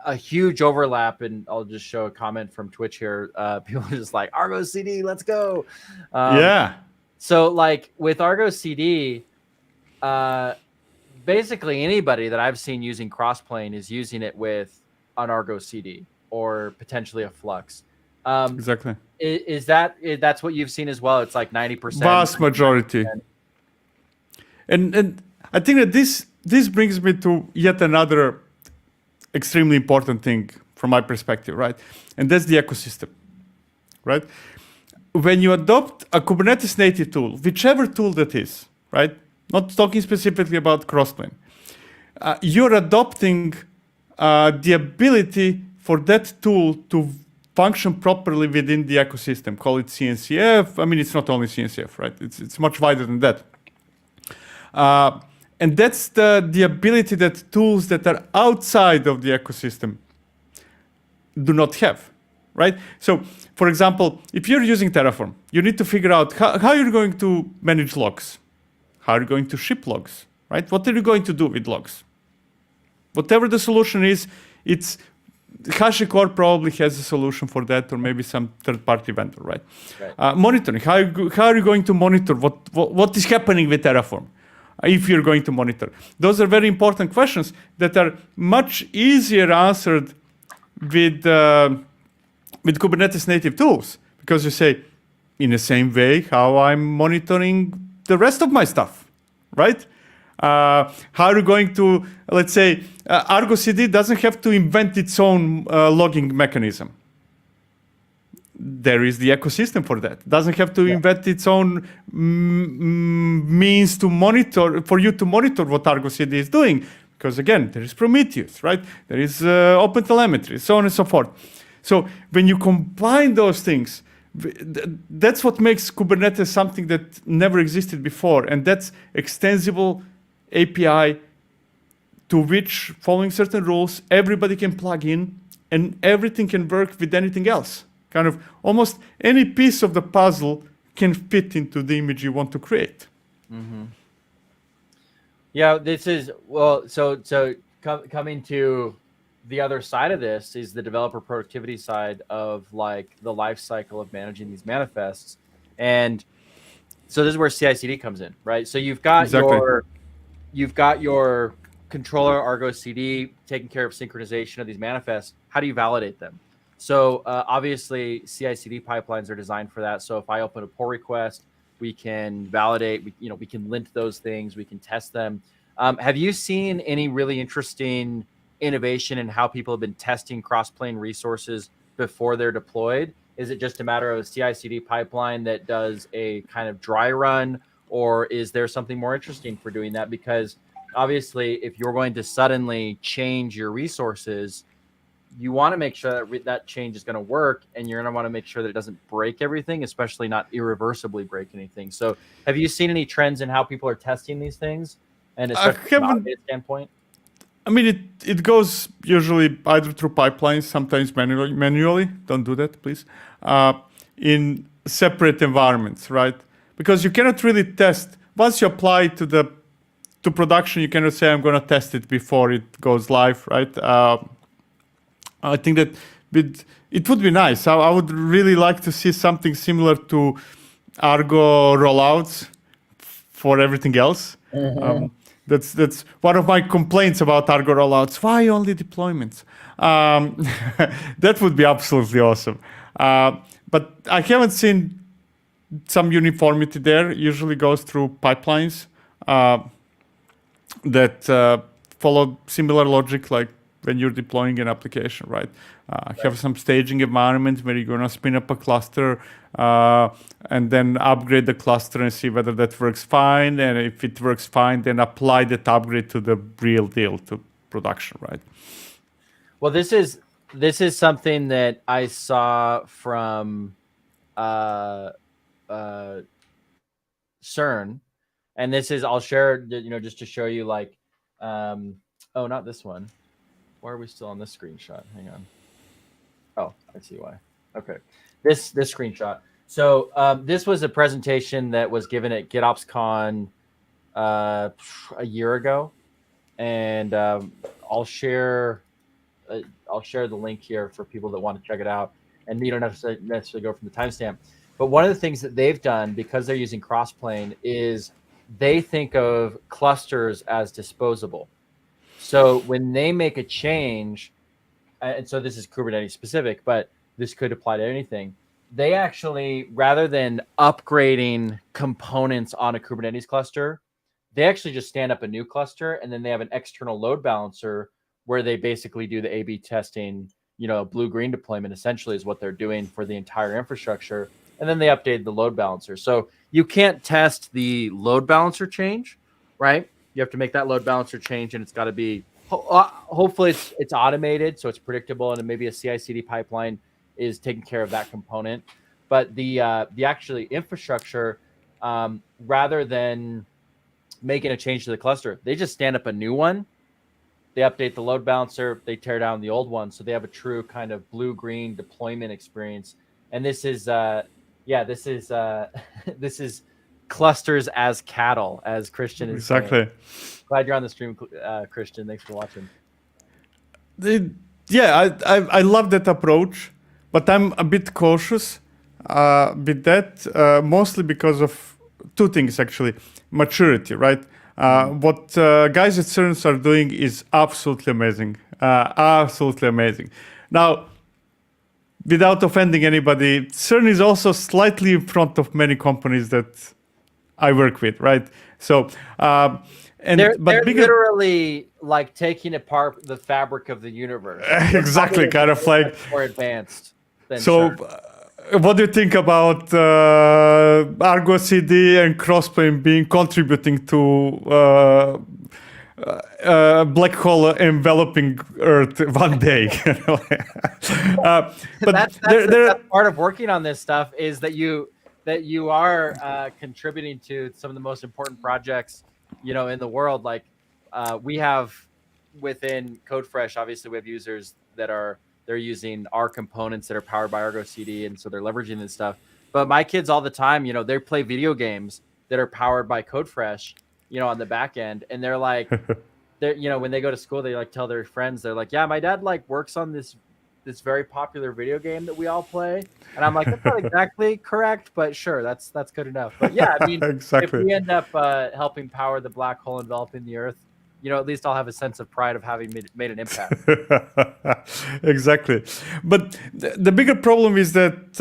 a huge overlap, and I'll just show a comment from Twitch here. People are just like, Argo CD, let's go. Yeah. So like with Argo CD, basically anybody that I've seen using Crossplane is using it with an Argo CD or potentially a Flux. Exactly. That's what you've seen as well? It's like 90%. Vast majority. And I think that this brings me to yet another extremely important thing from my perspective, right? And that's the ecosystem, right? When you adopt a Kubernetes native tool, whichever tool that is, right? Not talking specifically about Crossplane, you're adopting the ability for that tool to function properly within the ecosystem. Call it CNCF. I mean, it's not only CNCF, right? It's much wider than that. And that's the ability that tools that are outside of the ecosystem do not have, right? So, for example, if you're using Terraform, you need to figure out how you're going to manage logs. How are you going to ship logs, right? What are you going to do with logs? Whatever the solution is, HashiCorp probably has a solution for that, or maybe some third-party vendor, right? Monitoring. How are you going to monitor what is happening with Terraform? If you're going to monitor. Those are very important questions that are much easier answered with Kubernetes native tools, because you say, in the same way, how I'm monitoring the rest of my stuff, right? How are you going to, let's say, Argo CD doesn't have to invent its own logging mechanism. There is the ecosystem for that. It doesn't have to invent its own means to monitor, for you to monitor what Argo CD is doing. Because again, there is Prometheus, right? There is OpenTelemetry, so on and so forth. So when you combine those things, that's what makes Kubernetes something that never existed before. And that's extensible API to which, following certain rules, everybody can plug in and everything can work with anything else. Kind of almost any piece of the puzzle can fit into the image you want to create. Mm-hmm. Yeah, this is, well, so coming to the other side of this is the developer productivity side of like the life cycle of managing these manifests. And so this is where CI/CD comes in, right? So you've got your controller Argo CD taking care of synchronization of these manifests. How do you validate them? So obviously CI/CD pipelines are designed for that. So if I open a pull request, we can validate, we can lint those things, we can test them. Have you seen any really interesting innovation in how people have been testing Crossplane resources before they're deployed? Is it just a matter of a CI/CD pipeline that does a kind of dry run, or is there something more interesting for doing that? Because obviously, if you're going to suddenly change your resources, you want to make sure that that change is going to work, and you're going to want to make sure that it doesn't break everything, especially not irreversibly break anything. So have you seen any trends in how people are testing these things, and especially from an automated standpoint? I mean, it goes usually either through pipelines, sometimes manually. Don't do that, please. In separate environments, right? Because you cannot really test. Once you apply to production, you cannot say, I'm going to test it before it goes live, right? I think that it would be nice. I would really like to see something similar to Argo rollouts for everything else. Mm-hmm. That's one of my complaints about Argo rollouts. Why only deployments? That would be absolutely awesome. But I haven't seen some uniformity there. Usually goes through pipelines that follow similar logic like when you're deploying an application, right? Have some staging environment where you're going to spin up a cluster and then upgrade the cluster and see whether that works fine. And if it works fine, then apply that upgrade to the real deal, to production, right? Well, this is something that I saw from CERN, and this is, I'll share, just to show you, like, oh, not this one. Why are we still on this screenshot? Hang on. Oh, I see why. Okay, this screenshot. So this was a presentation that was given at GitOps a year ago, and I'll share the link here for people that want to check it out, and you don't have to necessarily go from the timestamp. But one of the things that they've done, because they're using Crossplane, is they think of clusters as disposable. So when they make a change, and so this is Kubernetes specific, but this could apply to anything, they actually, rather than upgrading components on a Kubernetes cluster, they actually just stand up a new cluster, and then they have an external load balancer where they basically do the A/B testing, blue-green deployment essentially is what they're doing for the entire infrastructure. And then they update the load balancer. So you can't test the load balancer change, right? You have to make that load balancer change, and it's got to be, hopefully it's automated, so it's predictable, and then maybe a CI/CD pipeline is taking care of that component. But the actually infrastructure, rather than making a change to the cluster, they just stand up a new one. They update the load balancer, they tear down the old one, so they have a true kind of blue-green deployment experience. And this is this is clusters as cattle, as Christian is exactly saying. Glad you're on the stream, Christian. Thanks for watching. I love that approach, but I'm a bit cautious with that, mostly because of two things, actually. Maturity, right? What guys at CERN are doing is absolutely amazing. Absolutely amazing. Now, without offending anybody, CERN is also slightly in front of many companies that I work with, right? So, they're literally like taking apart the fabric of the universe. Exactly, kind of like more advanced than so. What do you think about Argo CD and Crossplane being contributing to black hole enveloping Earth one day? But that's part of working on this stuff, is that you are contributing to some of the most important projects, in the world. Like we have within CodeFresh, obviously we have users that they're using our components that are powered by Argo CD, and so they're leveraging this stuff. But my kids all the time, they play video games that are powered by CodeFresh, on the back end, and they're like, when they go to school, they like tell their friends, they're like, yeah, my dad like works on this very popular video game that we all play, and I'm like, that's not exactly correct, but sure, that's good enough. But yeah, I mean, exactly. If we end up helping power the black hole enveloping the Earth, at least I'll have a sense of pride of having made an impact. Exactly. But the bigger problem is that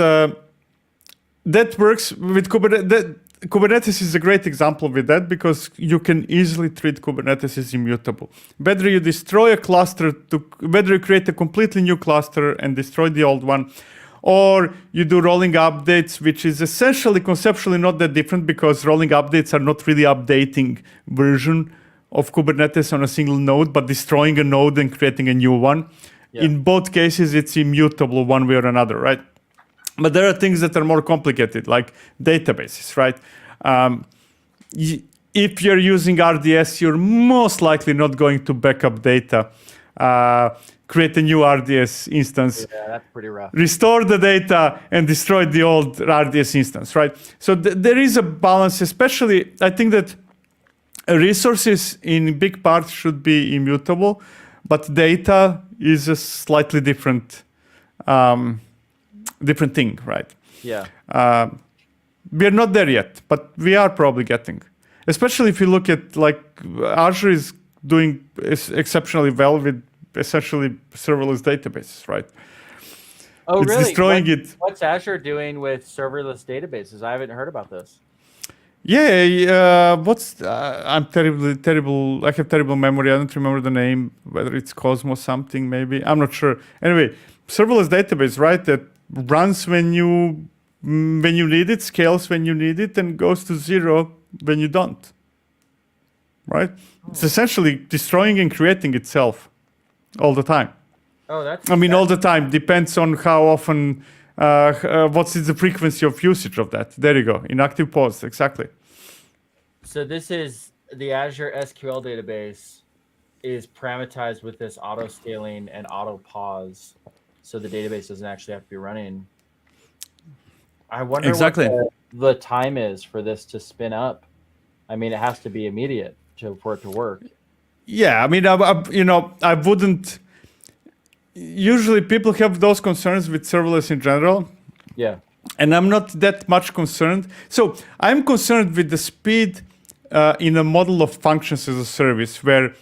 that works with Kubernetes. Kubernetes is a great example with that, because you can easily treat Kubernetes as immutable. Whether you destroy a cluster, whether you create a completely new cluster and destroy the old one, or you do rolling updates, which is essentially conceptually not that different, because rolling updates are not really updating version of Kubernetes on a single node, but destroying a node and creating a new one. Yeah. In both cases, it's immutable one way or another, right? But there are things that are more complicated, like databases, right? If you're using RDS, you're most likely not going to back up data, create a new RDS instance. Yeah, that's pretty rough. Restore the data and destroy the old RDS instance, right? So there is a balance, especially, I think that resources in big part should be immutable, but data is a slightly different thing, right? Yeah. We are not there yet, but we are probably getting. Especially if you look at, like, Azure is doing exceptionally well with essentially serverless databases, right? Oh, It's really? destroying it. What's Azure doing with serverless databases? I haven't heard about this. Yeah, I'm terrible. I have terrible memory. I don't remember the name. Whether it's Cosmos something, maybe. I'm not sure. Anyway, serverless database, right? That runs when you need it, scales when you need it, and goes to zero when you don't. Right? It's essentially destroying and creating itself all the time. Oh, that's. All the time. Depends on how often. What's the frequency of usage of that? There you go. Inactive pause. Exactly. So this is the Azure SQL database is parameterized with this auto scaling and auto pause, so the database doesn't actually have to be running. I wonder Exactly. what the time is for this to spin up. I mean, it has to be immediate for it to work. Yeah, I wouldn't. Usually, people have those concerns with serverless in general. Yeah. And I'm not that much concerned. So I'm concerned with the speed in a model of functions as a service, where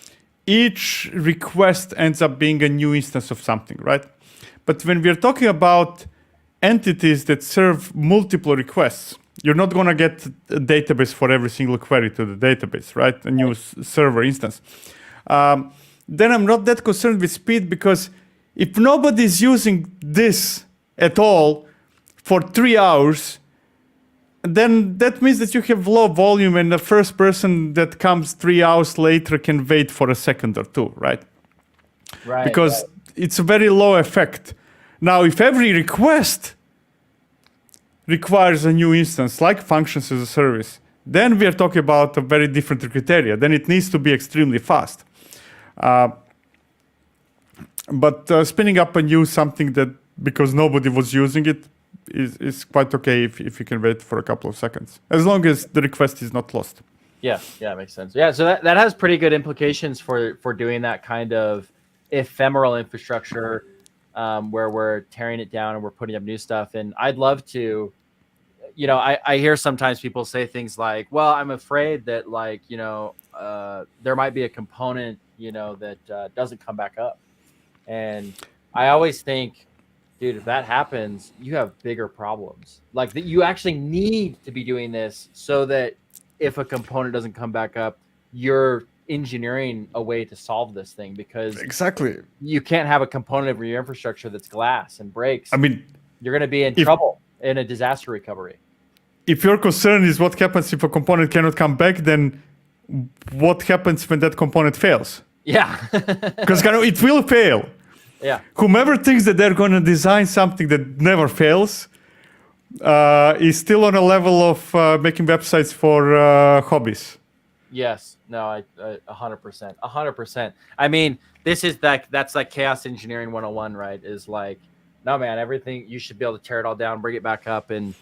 each request ends up being a new instance of something, right? But when we're talking about entities that serve multiple requests, you're not going to get a database for every single query to the database, right? A new server instance. Then I'm not that concerned with speed, because if nobody's using this at all for 3 hours, then that means that you have low volume, and the first person that comes 3 hours later can wait for a second or two, right? Right. Because it's a very low effect. Now, if every request requires a new instance, like functions as a service, then we are talking about a very different criteria. Then it needs to be extremely fast. But spinning up a new something that, because nobody was using it, is quite okay if you can wait for a couple of seconds, as long as the request is not lost. Yeah, makes sense. Yeah, so that has pretty good implications for doing that kind of ephemeral infrastructure, where we're tearing it down and we're putting up new stuff. And I'd love to, I hear sometimes people say things like, well, I'm afraid that there might be a component, that doesn't come back up. And I always think, dude, if that happens, you have bigger problems. Like, that you actually need to be doing this so that if a component doesn't come back up, you're engineering a way to solve this thing, because exactly, you can't have a component of your infrastructure that's glass and breaks. I mean, you're going to be in trouble in a disaster recovery. If your concern is what happens if a component cannot come back, then what happens when that component fails? Yeah. Because it will fail. Yeah. Whomever thinks that they're going to design something that never fails is still on a level of making websites for hobbies. Yes. No, I 100%. 100%. I mean, that's like chaos engineering 101, right? Is like, no, man, everything, you should be able to tear it all down, bring it back up. And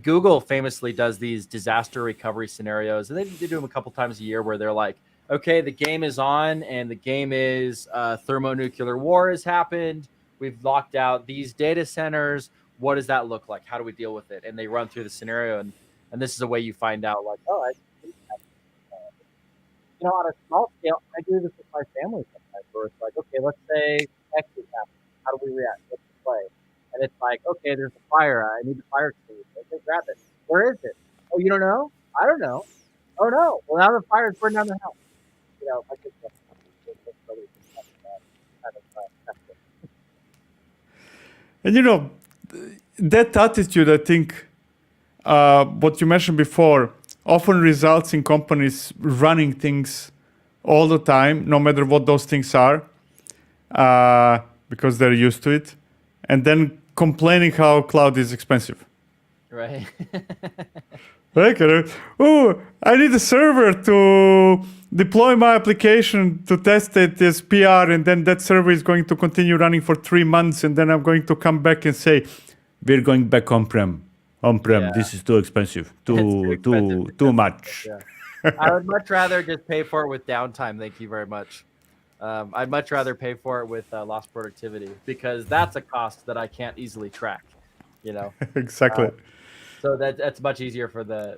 Google famously does these disaster recovery scenarios, and they do them a couple times a year, where they're like, okay, the game is on, and the game is thermonuclear war has happened. We've locked out these data centers. What does that look like? How do we deal with it? And they run through the scenario, and this is a way you find out, like, on a small scale, I do this with my family sometimes, where it's like, okay, let's say X is happening. How do we react? What's the play? And it's like, okay, there's a fire. I need the fire extinguisher. Okay, grab it. Where is it? Oh, you don't know? I don't know. Oh, no. Well, now the fire's burned down the house. And that attitude, I think, what you mentioned before, often results in companies running things all the time, no matter what those things are, because they're used to it, and then complaining how cloud is expensive. Right. Oh, I need a server to deploy my application to test it as PR, and then that server is going to continue running for 3 months, and then I'm going to come back and say, we're going back on-prem. Yeah. This is too expensive. Too much. Yeah. I would much rather just pay for it with downtime. Thank you very much. I'd much rather pay for it with lost productivity, because that's a cost that I can't easily track. Exactly. So that's much easier for the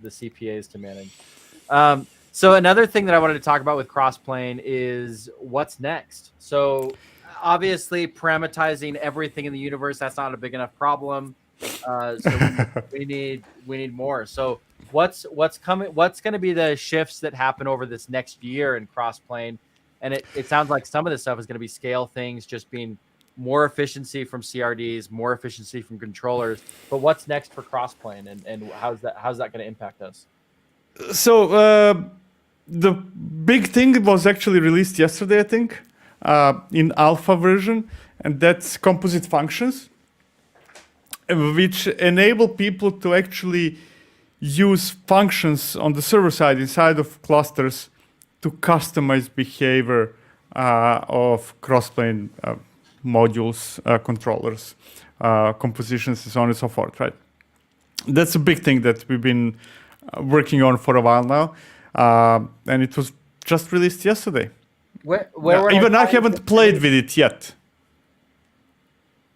CPAs to manage. So another thing that I wanted to talk about with Crossplane is what's next. So obviously parameterizing everything in the universe, that's not a big enough problem. So we need more. So what's coming? What's going to be the shifts that happen over this next year in Crossplane? And it sounds like some of this stuff is going to be scale things, just being more efficiency from CRDs, more efficiency from controllers. But what's next for Crossplane, and how's that going to impact us? So the big thing was actually released yesterday, I think, in alpha version, and that's composite functions, which enable people to actually use functions on the server side inside of clusters to customize behavior of Crossplane modules, controllers, compositions, and so on and so forth, right? That's a big thing that we've been working on for a while now, and it was just released yesterday. Where even I haven't played with it yet.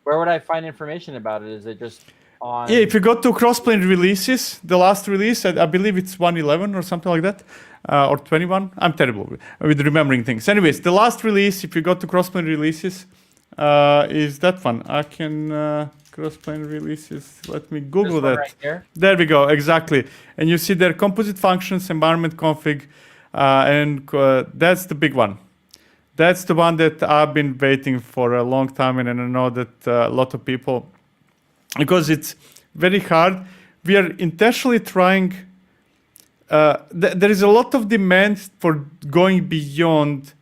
Where would I find information about it? Is it just on? Yeah, if you go to Crossplane releases, the last release, I believe it's 1.11 or something like that, or 21. I'm terrible with remembering things. Anyways, the last release, if you go to Crossplane releases, is that one. I can Crossplane releases. Let me Google that. Right here? There we go, exactly. And you see there composite functions, environment config, and that's the big one. That's the one that I've been waiting for a long time, and I know that a lot of people, because it's very hard. We are intentionally trying. There is a lot of demand for going beyond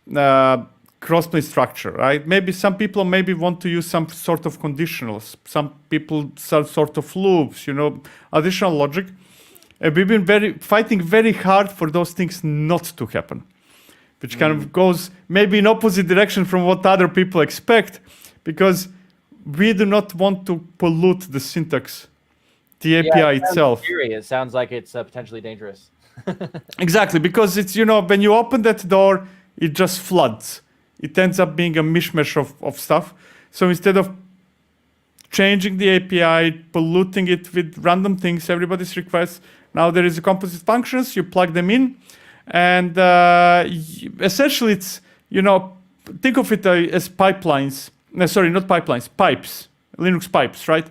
Crossplane structure, right? Maybe some people want to use some sort of conditionals. Some people some sort of loops, additional logic. And we've been fighting very hard for those things not to happen, which kind of goes maybe in opposite direction from what other people expect, because we do not want to pollute the syntax, the API itself. It sounds like it's potentially dangerous. Exactly, because it's, when you open that door, it just floods. It ends up being a mishmash of stuff. So instead of changing the API, polluting it with random things, everybody's requests, now there is a composite functions, you plug them in, and essentially it's, think of it as pipelines. No, sorry, not pipelines, pipes, Linux pipes, right?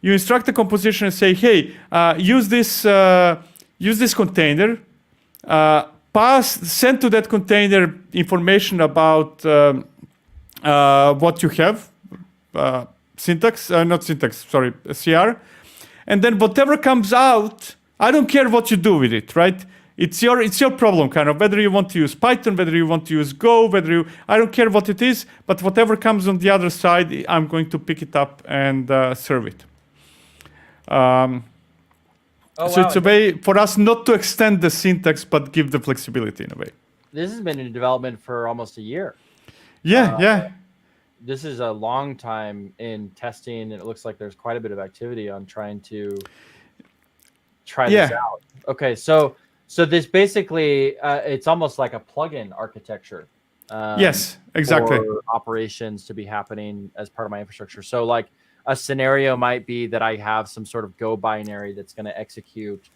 You instruct a composition and say, hey, use this container, send to that container information about what you have, CR, and then whatever comes out, I don't care what you do with it, right? It's your problem, kind of, whether you want to use Python, whether you want to use Go, I don't care what it is, but whatever comes on the other side, I'm going to pick it up and serve it. It's a way for us not to extend the syntax, but give the flexibility in a way. This has been in development for almost a year. Yeah. This is a long time in testing, and it looks like there's quite a bit of activity on trying to try this out. Okay, so this basically, it's almost like a plugin architecture. Yes, exactly. For operations to be happening as part of my infrastructure. So like a scenario might be that I have some sort of Go binary that's going to execute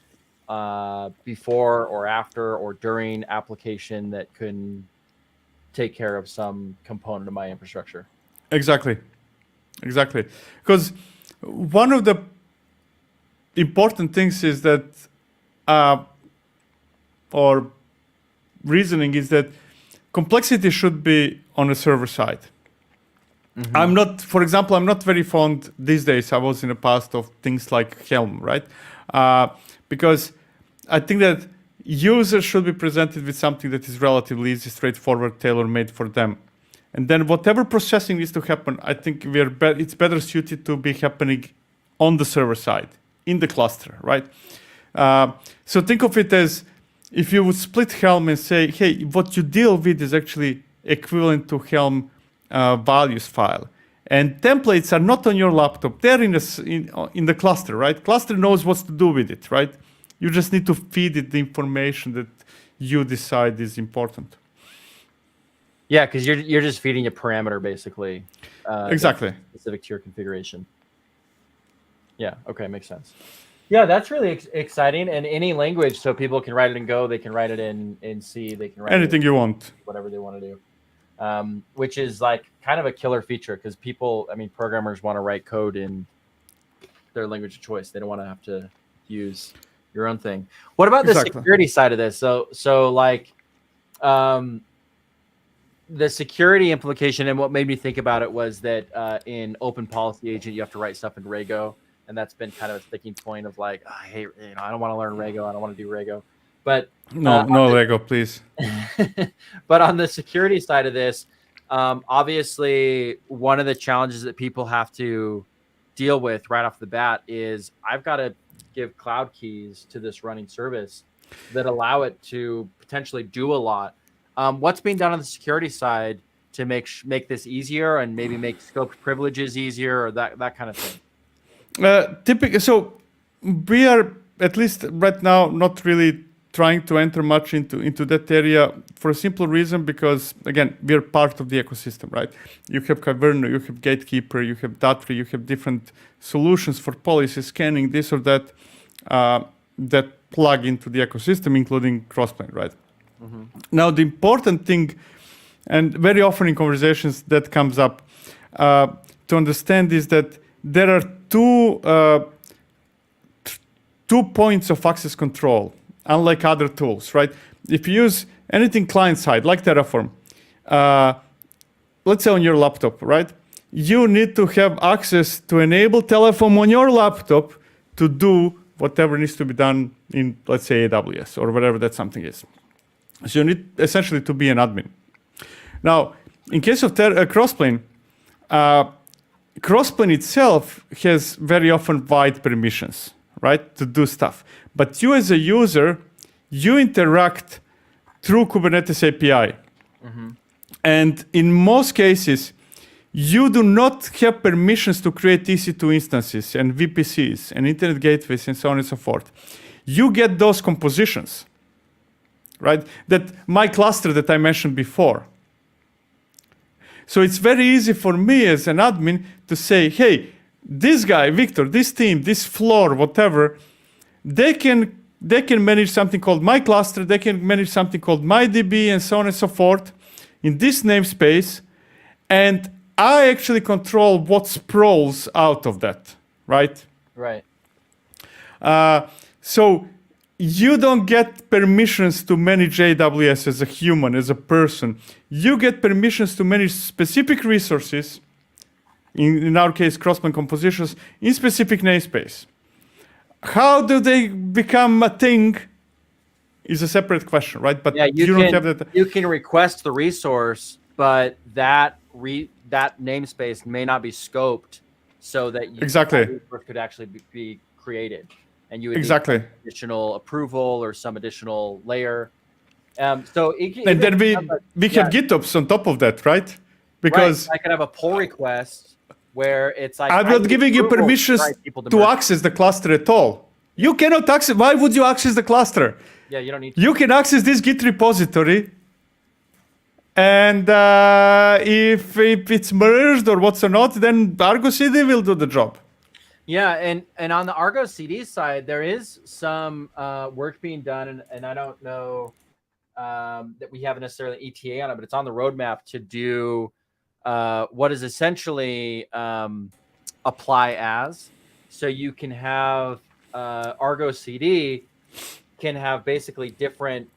before or after or during application that can take care of some component of my infrastructure. Exactly. Because one of the important things is that, or reasoning is that complexity should be on the server side. Mm-hmm. I'm not very fond these days. I was in the past of things like Helm, right? Because I think that users should be presented with something that is relatively easy, straightforward, tailor-made for them. And then whatever processing needs to happen, I think it's better suited to be happening on the server side, in the cluster, right? So think of it as if you would split Helm and say, hey, what you deal with is actually equivalent to Helm values file. And templates are not on your laptop. They're in the cluster, right? Cluster knows what to do with it, right? You just need to feed it the information that you decide is important. Yeah, because you're just feeding a parameter, basically. Exactly. Specific to your configuration. Yeah, okay, makes sense. Yeah, that's really exciting. And any language, so people can write it in Go, they can write it in C, they can write anything you want. Whatever they want to do. which is like kind of a killer feature because programmers want to write code in their language of choice. They don't want to have to use your own thing. What about the security side of this? So like the security implication, and what made me think about it was that in Open Policy Agent, you have to write stuff in Rego, and that's been kind of a sticking point of like, I hate, I don't want to learn Rego, I don't want to do Rego. But no Rego, please. But on the security side of this, obviously one of the challenges that people have to deal with right off the bat is I've got to give cloud keys to this running service that allow it to potentially do a lot. What's being done on the security side to make this easier and maybe make scoped privileges easier or that kind of thing? So we are, at least right now, not really trying to enter much into that area for a simple reason, because again, we are part of the ecosystem, right? You have Caverno, you have Gatekeeper, you have Datri, you have different solutions for policy scanning, this or that, that plug into the ecosystem, including Crossplane, right? Mm-hmm. Now, the important thing, and very often in conversations that comes up, to understand is that there are two points of access control, unlike other tools, right? If you use anything client-side, like Terraform, let's say on your laptop, right? You need to have access to enable Terraform on your laptop to do whatever needs to be done in, let's say, AWS or whatever that something is. So you need essentially to be an admin. Now, in case of Crossplane, Crossplane itself has very often wide permissions, right, to do stuff. But you as a user, you interact through Kubernetes API. Mm-hmm. And in most cases, you do not have permissions to create EC2 instances and VPCs and internet gateways and so on and so forth. You get those compositions, right? That my cluster that I mentioned before. So it's very easy for me as an admin to say, hey, this guy, Viktor, this team, this floor, whatever, they can manage something called my cluster, they can manage something called my DB and so on and so forth in this namespace. And I actually control what sprawls out of that, right? Right. So you don't get permissions to manage AWS as a human, as a person. You get permissions to manage specific resources, in our case, Crossplane compositions, in specific namespace. How do they become a thing is a separate question, right? But yeah, you don't have that. You can request the resource, but that namespace may not be scoped so that exactly could actually be created. And you would exactly need additional approval or some additional layer. So and then we have GitOps on top of that, right? Because I could have a pull request where it's like I'm not giving you permissions to access the cluster at all. You cannot access. Why would you access the cluster? Yeah, you don't need to. You can access this Git repository, and if it's merged or what's or not, then Argo CD will do the job. Yeah, and on the Argo CD side, there is some work being done, and I don't know that we haven't necessarily ETA on it, but it's on the roadmap to do what is essentially apply as. So you can have Argo CD can have basically different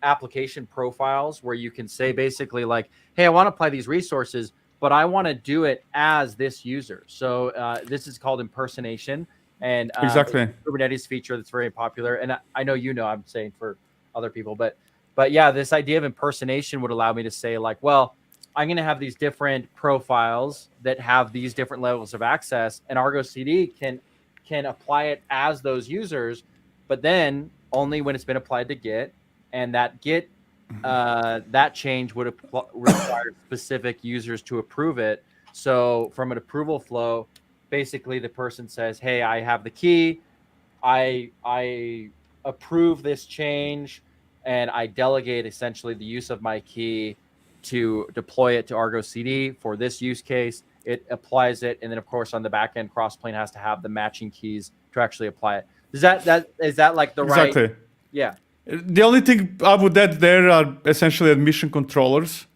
application profiles where you can say basically like, hey, I want to apply these resources, but I want to do it as this user. So this is called impersonation, and exactly Kubernetes feature that's very popular. And I know I'm saying for other people, but yeah, this idea of impersonation would allow me to say like, well, I'm going to have these different profiles that have these different levels of access, and Argo CD can apply it as those users, but then only when it's been applied to Git, and that Git that change would require specific users to approve it. So from an approval flow, basically the person says, hey, I have the key, I approve this change, and I delegate essentially the use of my key to deploy it to Argo CD for this use case. It applies it, and then of course on the back end, Crossplane has to have the matching keys to actually apply it. Is that like the right? Exactly. Yeah. The only thing I would add there are essentially admission controllers,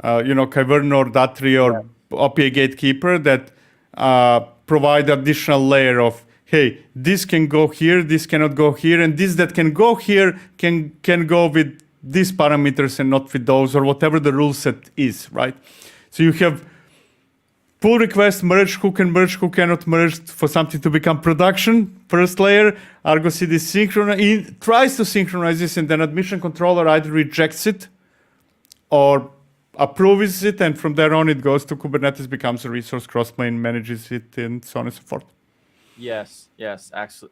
Kyverno or Datri or OPA Gatekeeper that provide additional layer of, hey, this can go here, this cannot go here, and this that can go here can go with these parameters and not with those, or whatever the rule set is, right? So you have pull request, merge, who can merge, who cannot merge for something to become production, first layer. Argo CD tries to synchronize this, and then admission controller either rejects it or approves it, and from there on it goes to Kubernetes, becomes a resource, Crossplane manages it, and so on and so forth. Yes,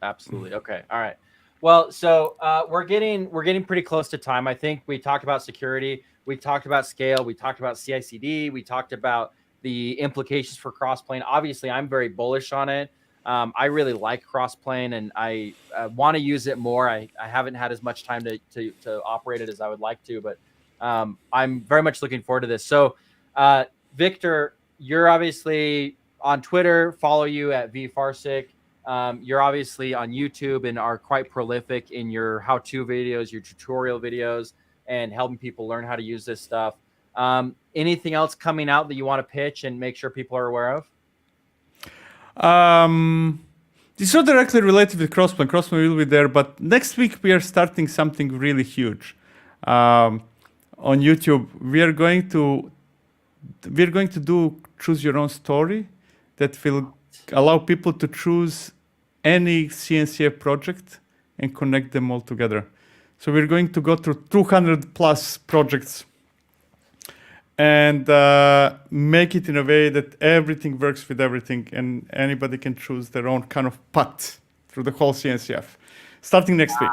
absolutely. Okay, all right. Well, so we're getting pretty close to time. I think we talked about security, we talked about scale, we talked about CI/CD, we talked about the implications for Crossplane. Obviously, I'm very bullish on it. I really like Crossplane, and I want to use it more. I haven't had as much time to operate it as I would like to, but I'm very much looking forward to this. So, Viktor, you're obviously on Twitter. Follow you at Farcic. You're obviously on YouTube and are quite prolific in your how-to videos, your tutorial videos, and helping people learn how to use this stuff. Anything else coming out that you want to pitch and make sure people are aware of? It's not directly related with Crossplane. Crossplane will be there, but next week we are starting something really huge. On YouTube, we are going to do choose your own story that will allow people to choose any CNCF project and connect them all together. So we're going to go through 200 plus projects and make it in a way that everything works with everything, and anybody can choose their own kind of path through the whole CNCF, starting next week.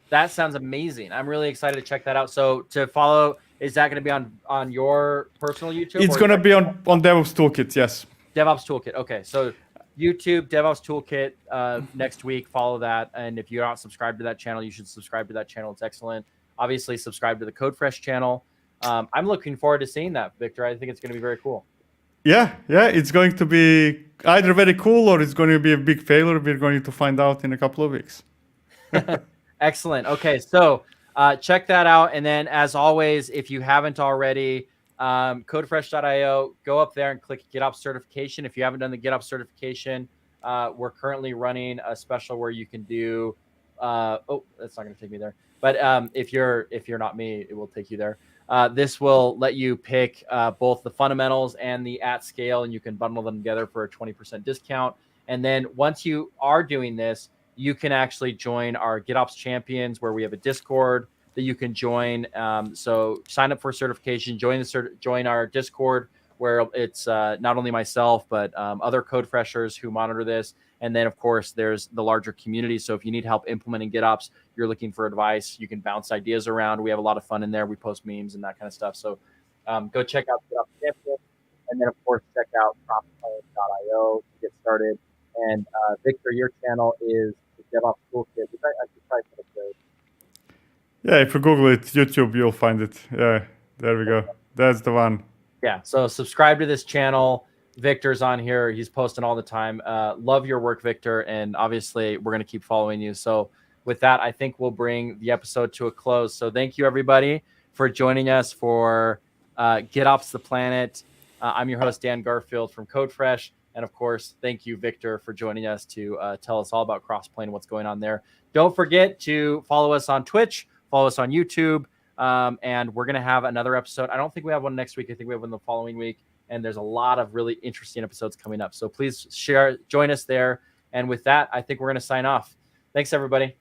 That sounds amazing. I'm really excited to check that out. So to follow, is that going to be on your personal YouTube? It's going to be on DevOps Toolkit, yes. DevOps Toolkit. Okay, so YouTube, DevOps Toolkit next week. Follow that. And if you're not subscribed to that channel, you should subscribe to that channel. It's excellent. Obviously, subscribe to the CodeFresh channel. I'm looking forward to seeing that, Viktor. I think it's going to be very cool. Yeah, it's going to be either very cool or it's going to be a big failure. We're going to find out in a couple of weeks. Excellent. Okay, so check that out. And then, as always, if you haven't already, codefresh.io, go up there and click GitOps certification. If you haven't done the GitOps certification, we're currently running a special where you can do. Oh, that's not going to take me there. But if you're not me, it will take you there. This will let you pick both the fundamentals and the at scale, and you can bundle them together for a 20% discount. And then once you are doing this, you can actually join our GitOps champions, where we have a Discord that you can join. So sign up for certification, join our Discord, where it's not only myself, but other code freshers who monitor this. And then, of course, there's the larger community. So if you need help implementing GitOps, you're looking for advice, you can bounce ideas around. We have a lot of fun in there. We post memes and that kind of stuff. So go check out GitOps champions. And then, of course, check out Crossplane.io to get started. And Viktor, your channel is the DevOps Toolkit, which I should try to put. Yeah, if you Google it, YouTube, you'll find it. Yeah, there we go. That's the one. Yeah, so subscribe to this channel. Viktor's on here. He's posting all the time. Love your work, Viktor, and obviously we're going to keep following you. So with that, I think we'll bring the episode to a close. So thank you, everybody, for joining us for GitOps the Planet. I'm your host, Dan Garfield from CodeFresh. And of course, thank you, Viktor, for joining us to tell us all about Crossplane, what's going on there. Don't forget to follow us on Twitch, follow us on YouTube, and we're going to have another episode. I don't think we have one next week. I think we have one the following week. And there's a lot of really interesting episodes coming up. So please join us there. And with that, I think we're going to sign off. Thanks, everybody.